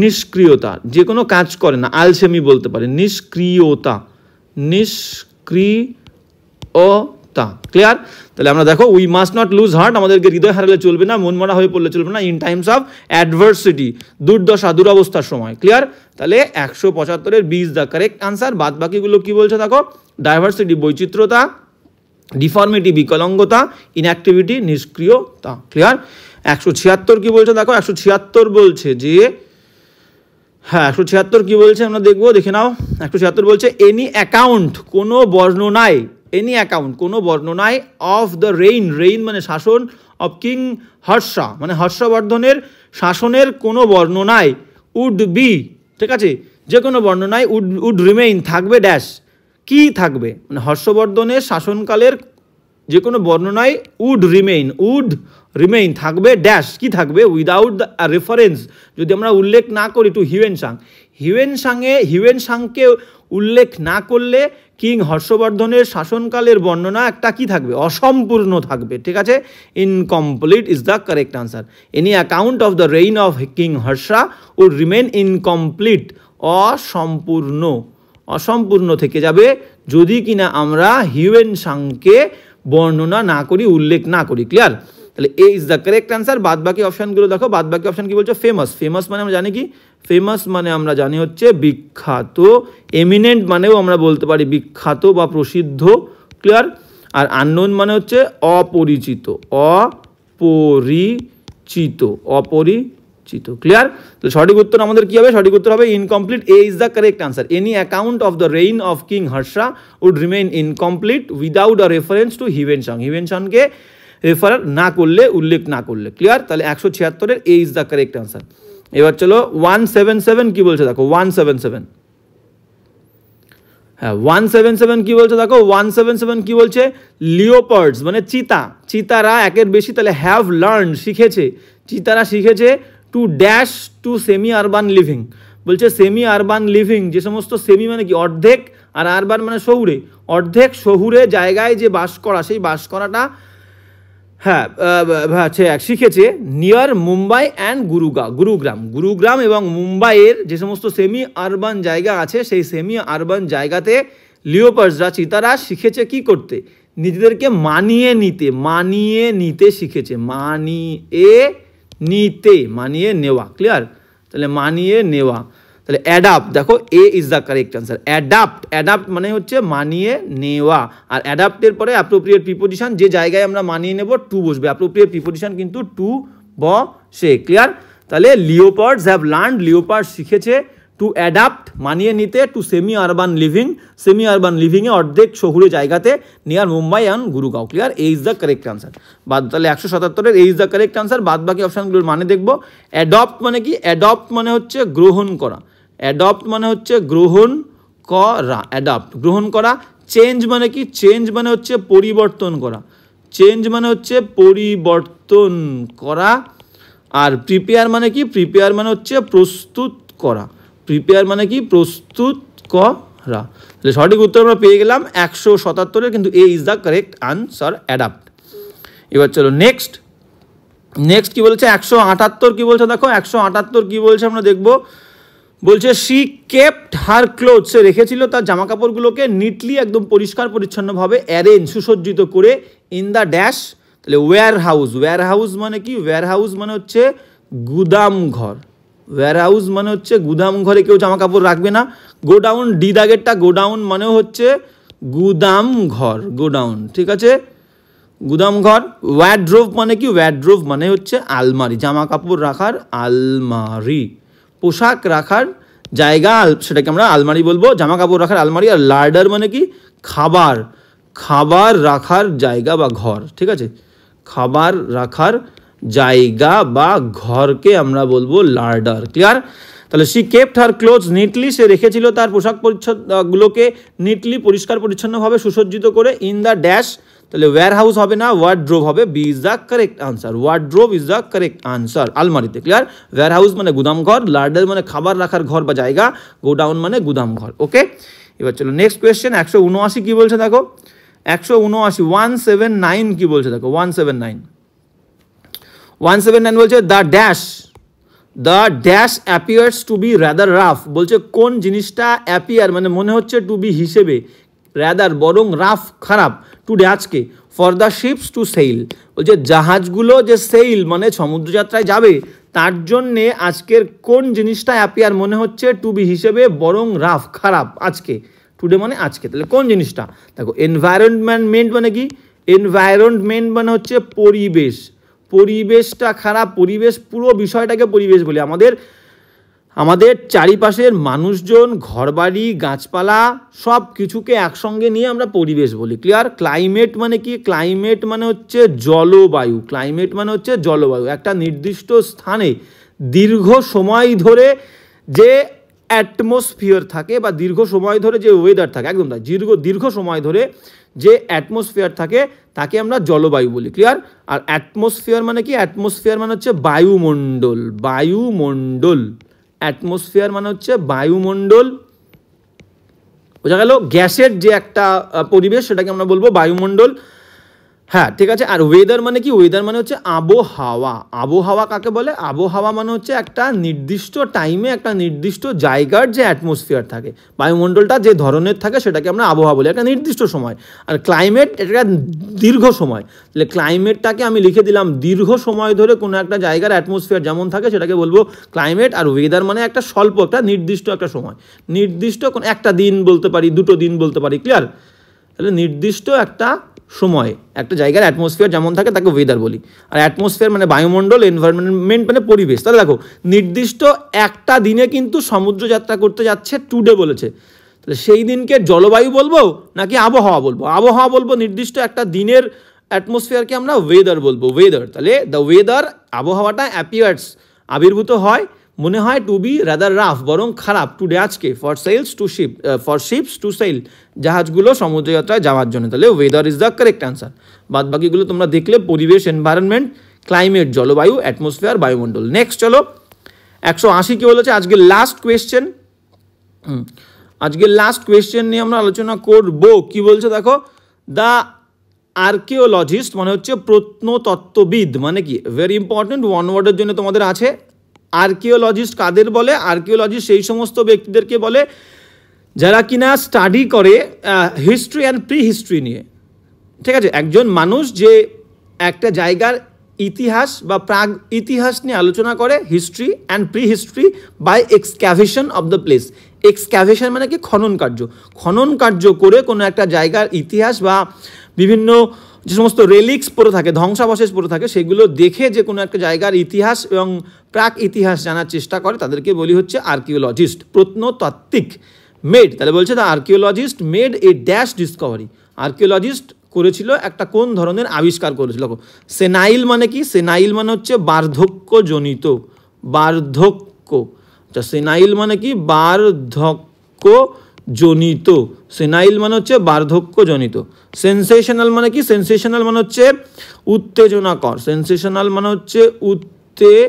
[SPEAKER 1] নিষ্ক্রিয়তা, যে কোনো কাজ করে না, আলসেমি বলতে পারে, নিষ্ক্রিয়তা, নিষ্ক্রিয়তা। ক্লিয়ার? তাহলে আমরা দেখো we must not lose heart, আমাদেরকে হৃদয় হারালে চলবে না, মন মরা হয়ে পড়লে চলবে না। ইন টাইমস অফ অ্যাডভার্সিটি, দুর্দশা, দুরবস্থার সময়। ক্লিয়ার? তাহলে 175-এর B is the correct answer. বাদ বাকিগুলো কি বলছে দেখো, ডাইভার্সিটি বৈচিত্র্যতা, ডিফর্মিটি বিকলাঙ্গতা, ইনঅ্যাক্টিভিটি নিষ্ক্রিয়তা। ক্লিয়ার? 176 কি বলছে দেখো, 176 বলছে যে, হ্যাঁ 176 কি বলছে আমরা দেখবো, দেখে নাও। 176 বলছে এনি অ্যাকাউন্ট, কোনো বর্ণনায়, এনি অ্যাকাউন্ট কোনো বর্ণনায়, অফ দ্য রেইন, রেইন মানে শাসন, অফ কিং হর্ষা মানে হর্ষবর্ধনের শাসনের কোনো বর্ণনায়, উড বি, ঠিক আছে, যে কোনো বর্ণনায় উড রিমেইন থাকবে ড্যাশ, কি থাকবে, মানে হর্ষবর্ধনের শাসনকালের যে কোনো বর্ণনায় উড রিমেইন থাকবে ড্যাশ, কি থাকবে, উইদাউট দ্য রেফারেন্স, যদি আমরা উল্লেখ না করি টু হিউয়েনসাং, হিউয়েনসাংকে উল্লেখ না করলে কিং হর্ষবর্ধনের শাসনকালের বর্ণনা একটা কি থাকবে, অসম্পূর্ণ থাকবে, ঠিক আছে। Incomplete is the correct answer. Any account of the reign of king Harsha would remain incomplete, অসম্পূর্ণ, অসম্পূর্ণ থেকে যাবে যদি কিনা আমরা হিউয়েনসাংকে বর্ণনা না করি, উল্লেখ না করি। ক্লিয়ার? তাহলে A is the correct answer. বাদ বাকি অপশানগুলো দেখো, বাদ বাকি অপশান কি বলছে, ফেমাস, ফেমাস মানে আমরা জানি কি, ফেমাস মানে আমরা জানি হচ্ছে বিখ্যাত, এমিনেন্ট মানেও আমরা বলতে পারি বিখ্যাত বা প্রসিদ্ধ। ক্লিয়ার? আর আননোন মানে হচ্ছে অপরিচিত, অপরিচিত, অপরিচিত। ক্লিয়ার? তো সঠিক উত্তর আমাদের কি হবে, সঠিক উত্তর হবে incomplete. A is the correct answer. Any account of the reign of king Harsha would remain incomplete without a reference to Hiuen Tsang, হিউয়েনসাংকে রেফার না করলে, উল্লেখ না করলে। ক্লিয়ার? তাহলে 176-এর A is the correct answer. এবার চলো 177 কি বলছে দেখো, 177, হ্যাঁ 177 কি বলছে দেখো, 177 কি বলছে, লিওপার্ডস মানে চিতা, চিতারা একের বেশি, তাহলে হ্যাভ লার্ন শিখেছে, চিতারা শিখেছে to dash to semi urban living, বলছে সেমি আরবান লিভিং, যে সমস্ত সেমি মানে কি অর্ধেক, আর আরবান মানে শহুরে, অর্ধেক শহুরে জায়গায় যে বাস করা, সেই বাস করাটা হ্যাঁ শিখেছে নিয়ার মুম্বাই অ্যান্ড গুরুগ্রাম, গুরুগ্রাম এবং মুম্বাইয়ের যে সমস্ত সেমি আরবান জায়গা আছে, সেই সেমি আরবান জায়গাতে লিওপার্ডসরা, চিতারা শিখেছে কি করতে, নিজেদেরকে মানিয়ে নিতে, মানিয়ে নিতে শিখেছে, মানিয়ে নেওয়া। ক্লিয়ার? তাহলে মানিয়ে নেওয়া। তাহলে অ্যাডাপ্ট, দেখো A is the correct answer. Adapt মানে হচ্ছে মানিয়ে নেওয়া, আর অ্যাডাপ্টের পরে অ্যাপ্রোপ্রিয়েট প্রিপোজিশন, যে জায়গায় আমরা মানিয়ে নেব টু বসবে, অ্যাপ্রোপ্রিয়েট প্রিপোজিশন কিন্তু টু বসে। ক্লিয়ার? তাহলে লিওপার্ডস হ্যাভ লার্নড, লিওপার্ড শিখেছে টু অ্যাডাপ্ট মানিয়ে নিতে, to semi urban living, semi urban লিভিংয়ে অর্ধেক শহুরে জায়গাতে, near Mumbai and Gurgaon. Clear? A is the correct answer. তাহলে 177-এর A is the correct answer. বাদ বাকি অপশানগুলোর মানে দেখবো। অ্যাডপ্ট মানে কি, অ্যাডপ্ট মানে হচ্ছে গ্রহণ করা, অ্যাডপ্ট মানে হচ্ছে গ্রহণ করা, অ্যাডপ্ট গ্রহণ করা। চেঞ্জ মানে কি, চেঞ্জ মানে হচ্ছে পরিবর্তন করা, চেঞ্জ মানে হচ্ছে পরিবর্তন করা। আর প্রিপেয়ার মানে কি, প্রিপেয়ার মানে হচ্ছে প্রস্তুত করা, প্রিপেয়ার মানে কি প্রস্তুত করা। তাহলে সঠিক উত্তর আমরা পেয়ে গেলাম 177-এর, কিন্তু A is the correct answer, adapt. এবার চলো নেক্সট কি বলছে, 178 কি বলছে দেখো, 178 কি বলছে আমরা দেখবো। বলছে শি কেপ্ট হার ক্লোথস, সে রেখেছিল তার জামা কাপড়গুলোকে নিটলি একদম পরিষ্কার পরিচ্ছন্নভাবে অ্যারেঞ্জ সুসজ্জিত করে ইন দ্য ড্যাশ, তাহলে ওয়্যার হাউস। ওয়্যার হাউস মানে কি? ওয়্যার হাউস মানে হচ্ছে গুদাম ঘর। ওয়্যার হাউস মানে হচ্ছে গুদাম ঘরে কেউ জামা কাপড় রাখবে না। গোডাউন, ডি দাগেরটা গোডাউন মানে হচ্ছে গুদাম ঘর, গোডাউন, ঠিক আছে, গুদাম ঘর। ওয়ার্ড্রোভ মানে কি? ওয়ার্ড্রোভ মানে হচ্ছে আলমারি, জামা কাপড় রাখার আলমারি, পোশাক রাখার জায়গা, সেটাকে আমরা আলমারি বলবো, জামা কাপড় রাখার আলমারি। আর লার্ডার মানে কি? খাবার, খাবার রাখার জায়গা বা ঘর, ঠিক আছে, খাবার রাখার জায়গা বা ঘরকে আমরা বলবো লার্ডার। ক্লিয়ার? তাহলে she kept her clothes neatly, সে রেখেছিল তার পোশাক পরিচ্ছদগুলোকে নিটলি পরিষ্কার পরিচ্ছন্নভাবে সুসজ্জিত করে ইন দ্য ড্যাশ, তাহলে ওয়্যার হাউস হবে না, ওয়ার্ড্রোভ হবে। B is the correct answer, wardrobe is the correct answer, আলমারিতে। ক্লিয়ার? ওয়্যার হাউস মানে গুদাম ঘর, লার্ডার মানে খাবার রাখার ঘর বা জায়গা, গোডাউন মানে গুদাম ঘর। ওকে, এবার চলো নেক্সট কোয়েশ্চেন। 179 কি বলছে দেখো, 179 179 কি বলছে দেখো, 179 বলছে the dash, the dash appears to be rather rough, বলছে কোন জিনিসটা অ্যাপিয়ার মানে মনে হচ্ছে টু বি হিসেবে, রাদার বরং, রাফ খারাপ, টুডে আজকে, for the ships to sail, বলছে জাহাজগুলো যে সেইল মানে সমুদ্রযাত্রায় যাবে তার জন্যে আজকের কোন জিনিসটা অ্যাপিয়ার মনে হচ্ছে টু বি হিসেবে বরং রাফ খারাপ আজকে, টুডে মানে আজকে, তাহলে কোন জিনিসটা? দেখো এনভায়রনমেন্ট মানে কি? এনভায়রনমেন্ট মানে হচ্ছে পরিবেশ, পরিবেশটা খারাপ, পরিবেশ, পুরো বিষয়টাকে পরিবেশ বলি। আমাদের চারিপাশের মানুষজন, ঘরবাড়ি, গাছপালা সব কিছুকে একসঙ্গে নিয়ে আমরা পরিবেশ বলি। ক্লিয়ার? ক্লাইমেট মানে কি? ক্লাইমেট মানে হচ্ছে জলবায়ু, ক্লাইমেট মানে হচ্ছে জলবায়ু, একটা নির্দিষ্ট স্থানে দীর্ঘ সময় ধরে যে অ্যাটমসফিয়ার থাকে বা দীর্ঘ সময় ধরে যে ওয়েদার থাকে, একদম তাই, দীর্ঘ সময় ধরে যে অ্যাটমসফিয়ার থাকে তাকে আমরা জলবায়ু বলি। ক্লিয়ার? আর অ্যাটমসফিয়ার মানে কি? অ্যাটমসফিয়ার মানে হচ্ছে বায়ুমণ্ডল, বায়ুমণ্ডল, অ্যাটমসফিয়ার মানে হচ্ছে বায়ুমণ্ডল, বোঝা গেল? গ্যাসের যে একটা পরিবেশ সেটাকে আমরা বলবো বায়ুমণ্ডল। হ্যাঁ, ঠিক আছে। আর ওয়েদার মানে কি? ওয়েদার মানে হচ্ছে আবহাওয়া। আবহাওয়া কাকে বলে? আবহাওয়া মানে হচ্ছে একটা নির্দিষ্ট টাইমে একটা নির্দিষ্ট জায়গার যে অ্যাটমসফিয়ার থাকে, বায়ুমণ্ডলটা যে ধরনের থাকে সেটাকে আমরা আবহাওয়া বলি, একটা নির্দিষ্ট সময়। আর ক্লাইমেট এটা দীর্ঘ সময়, তাহলে ক্লাইমেটটাকে আমি লিখে দিলাম দীর্ঘ সময় ধরে কোনো একটা জায়গার অ্যাটমসফিয়ার যেমন থাকে সেটাকে বলবো ক্লাইমেট। আর ওয়েদার মানে একটা স্বল্প, একটা নির্দিষ্ট একটা সময়, নির্দিষ্ট কোনো একটা দিন বলতে পারি, দুটো দিন বলতে পারি। ক্লিয়ার? তাহলে নির্দিষ্ট একটা সময় একটা জায়গার অ্যাটমসফিয়ার যেমন থাকে তাকে ওয়েদার বলি। আর অ্যাটমসফিয়ার মানে বায়ুমণ্ডল, এনভায়রনমেন্ট মানে পরিবেশ। তাহলে দেখো নির্দিষ্ট একটা দিনে কিন্তু সমুদ্রযাত্রা করতে যাচ্ছে, টুডে বলেছে, তাহলে সেই দিনকে জলবায়ু বলবো নাকি আবহাওয়া বলবো? আবহাওয়া বলবো, নির্দিষ্ট একটা দিনের অ্যাটমসফিয়ারকে আমরা ওয়েদার বলবো, ওয়েদার। তাহলে দ্য ওয়েদার, আবহাওয়াটা অ্যাপিয়ার্স আবির্ভূত হয়, মনে হয় টু বি রাদার রাফ বরং খারাপ, টুডে আজকে, for sails to ship, for ships to sail, জাহাজগুলো সমুদ্রযাত্রায় যাওয়ার জন্য। তাহলে weather is the correct answer. বাদ বাকিগুলো তোমরা দেখলে পরিবেশ এনভায়রনমেন্ট, ক্লাইমেট জলবায়ু, অ্যাটমসফিয়ার বায়ুমণ্ডল। নেক্সট চলো 180 কি বলেছে? আজকে লাস্ট কোয়েশ্চেন, আজকে লাস্ট কোয়েশ্চেন নিয়ে আমরা আলোচনা করব। কি বলছে দেখো, দ্য আর্কিওলজিস্ট মানে হচ্ছে প্রত্নতত্ত্ববিদ, মানে কি? ভেরি ইম্পর্টেন্ট, ওয়ান ওয়ার্ডের জন্য তোমাদের আছে। আর্কিওলজিস্ট কাদের বলে? আর্কিওলজিস্ট সেই সমস্ত ব্যক্তিদেরকে বলে যারা কিনা স্টাডি করে হিস্ট্রি অ্যান্ড প্রি হিস্ট্রি নিয়ে, ঠিক আছে? একজন মানুষ যে একটা জায়গার ইতিহাস বা প্রাগ ইতিহাস নিয়ে আলোচনা করে, history and prehistory by excavation of the place. Excavation মানে কি? খনন কার্য, খনন কার্য করে কোনো একটা জায়গার ইতিহাস বা বিভিন্ন যে সমস্ত রেলিক্স পড়ে থাকে, ধ্বংসাবশেষ পড়ে থাকে, সেগুলো দেখে যে কোনো একটা জায়গার ইতিহাস এবং প্রাক ইতিহাস জানার চেষ্টা করে তাদেরকে বলি হচ্ছে আর্কিওলজিস্ট, প্রত্নতাত্ত্বিক। মেড, তাহলে বলছে the archaeologist made a dash Discovery, archaeologist করেছিল একটা কোন ধরনের আবিষ্কার করেছিল। সেনাইল মানে কি? সেনাইল মানে হচ্ছে বার্ধক্যজনিত, বার্ধক্য। আচ্ছা, সেনাইল মানে কি? বার্ধক্যজনিত, সেনাইল মানে হচ্ছে বার্ধক্যজনিত। সেন্সেশনাল মানে কি? সেন্সেশনাল মানে হচ্ছে উত্তেজনাকর, সেন্সেশনাল মানে হচ্ছে উত্তেজনাকর,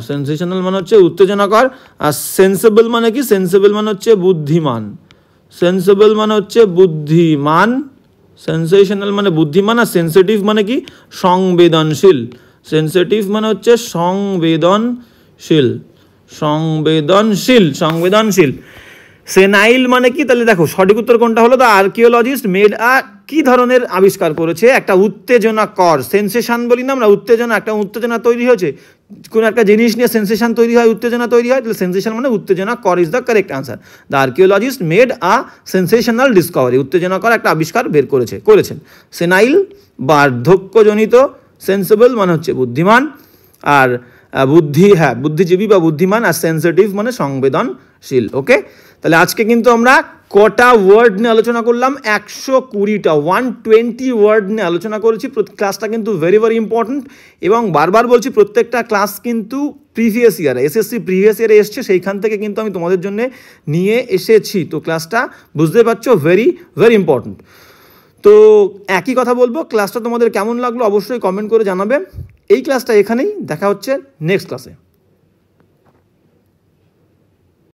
[SPEAKER 1] সেন্সেশনাল মানে হচ্ছে উত্তেজনাকর। আর সেন্সেবল মানে কি? সেন্সেবল মানে হচ্ছে বুদ্ধিমান, সেন্সেবল মানে হচ্ছে বুদ্ধিমান, সেন্সেশনাল মানে বুদ্ধিমান। আর সেন্সিটিভ মানে কি? সংবেদনশীল, সেন্সিটিভ মানে হচ্ছে সংবেদনশীল, সংবেদনশীল, সংবেদনশীল। সেনাইল মানে কি? তাহলে দেখো সঠিক উত্তর কোনটা হলো? দ্য আর্কিওলজিস্ট মেড আ, কি ধরনের আবিষ্কার করেছে? একটা উত্তেজনাকর, সেন্সেশন বলি না আমরা, উত্তেজনা, একটা উত্তেজনা তৈরি হয়েছে, কোনো একটা জিনিস নিয়ে সেন্সেশন তৈরি হয়, উত্তেজনা তৈরি হয়, তাহলে সেন্সেশন মানে উত্তেজনা কর is the correct answer. The archaeologist made a sensational discovery, উত্তেজনাকর একটা আবিষ্কার বের করেছেন। সেনাইল বার্ধক্যজনিত, সেন্সেবল মানে হচ্ছে বুদ্ধিমান, আর বুদ্ধিজীবী বা বুদ্ধিমান, আর সেন্সিটিভ মানে সংবেদনশীল। ওকে, তাহলে আজকে কিন্তু আমরা কটা ওয়ার্ড নিয়ে আলোচনা করলাম? 120টা, 120 ওয়ার্ড নিয়ে আলোচনা করেছি। ক্লাসটা কিন্তু ভেরি ভেরি ইম্পর্ট্যান্ট, এবং বারবার বলছি প্রত্যেকটা ক্লাস কিন্তু প্রিভিয়াস ইয়ারে, এসএসসি প্রিভিয়াস ইয়ারে এসছে, সেইখান থেকে কিন্তু আমি তোমাদের জন্য নিয়ে এসেছি। তো ক্লাসটা বুঝতে পারছো, ভেরি ভেরি ইম্পর্ট্যান্ট। তো একই কথা বলবো, ক্লাসটা তোমাদের কেমন লাগলো অবশ্যই কমেন্ট করে জানাবে। এই ক্লাসটা এখানেই, দেখা হচ্ছে নেক্সট ক্লাসে।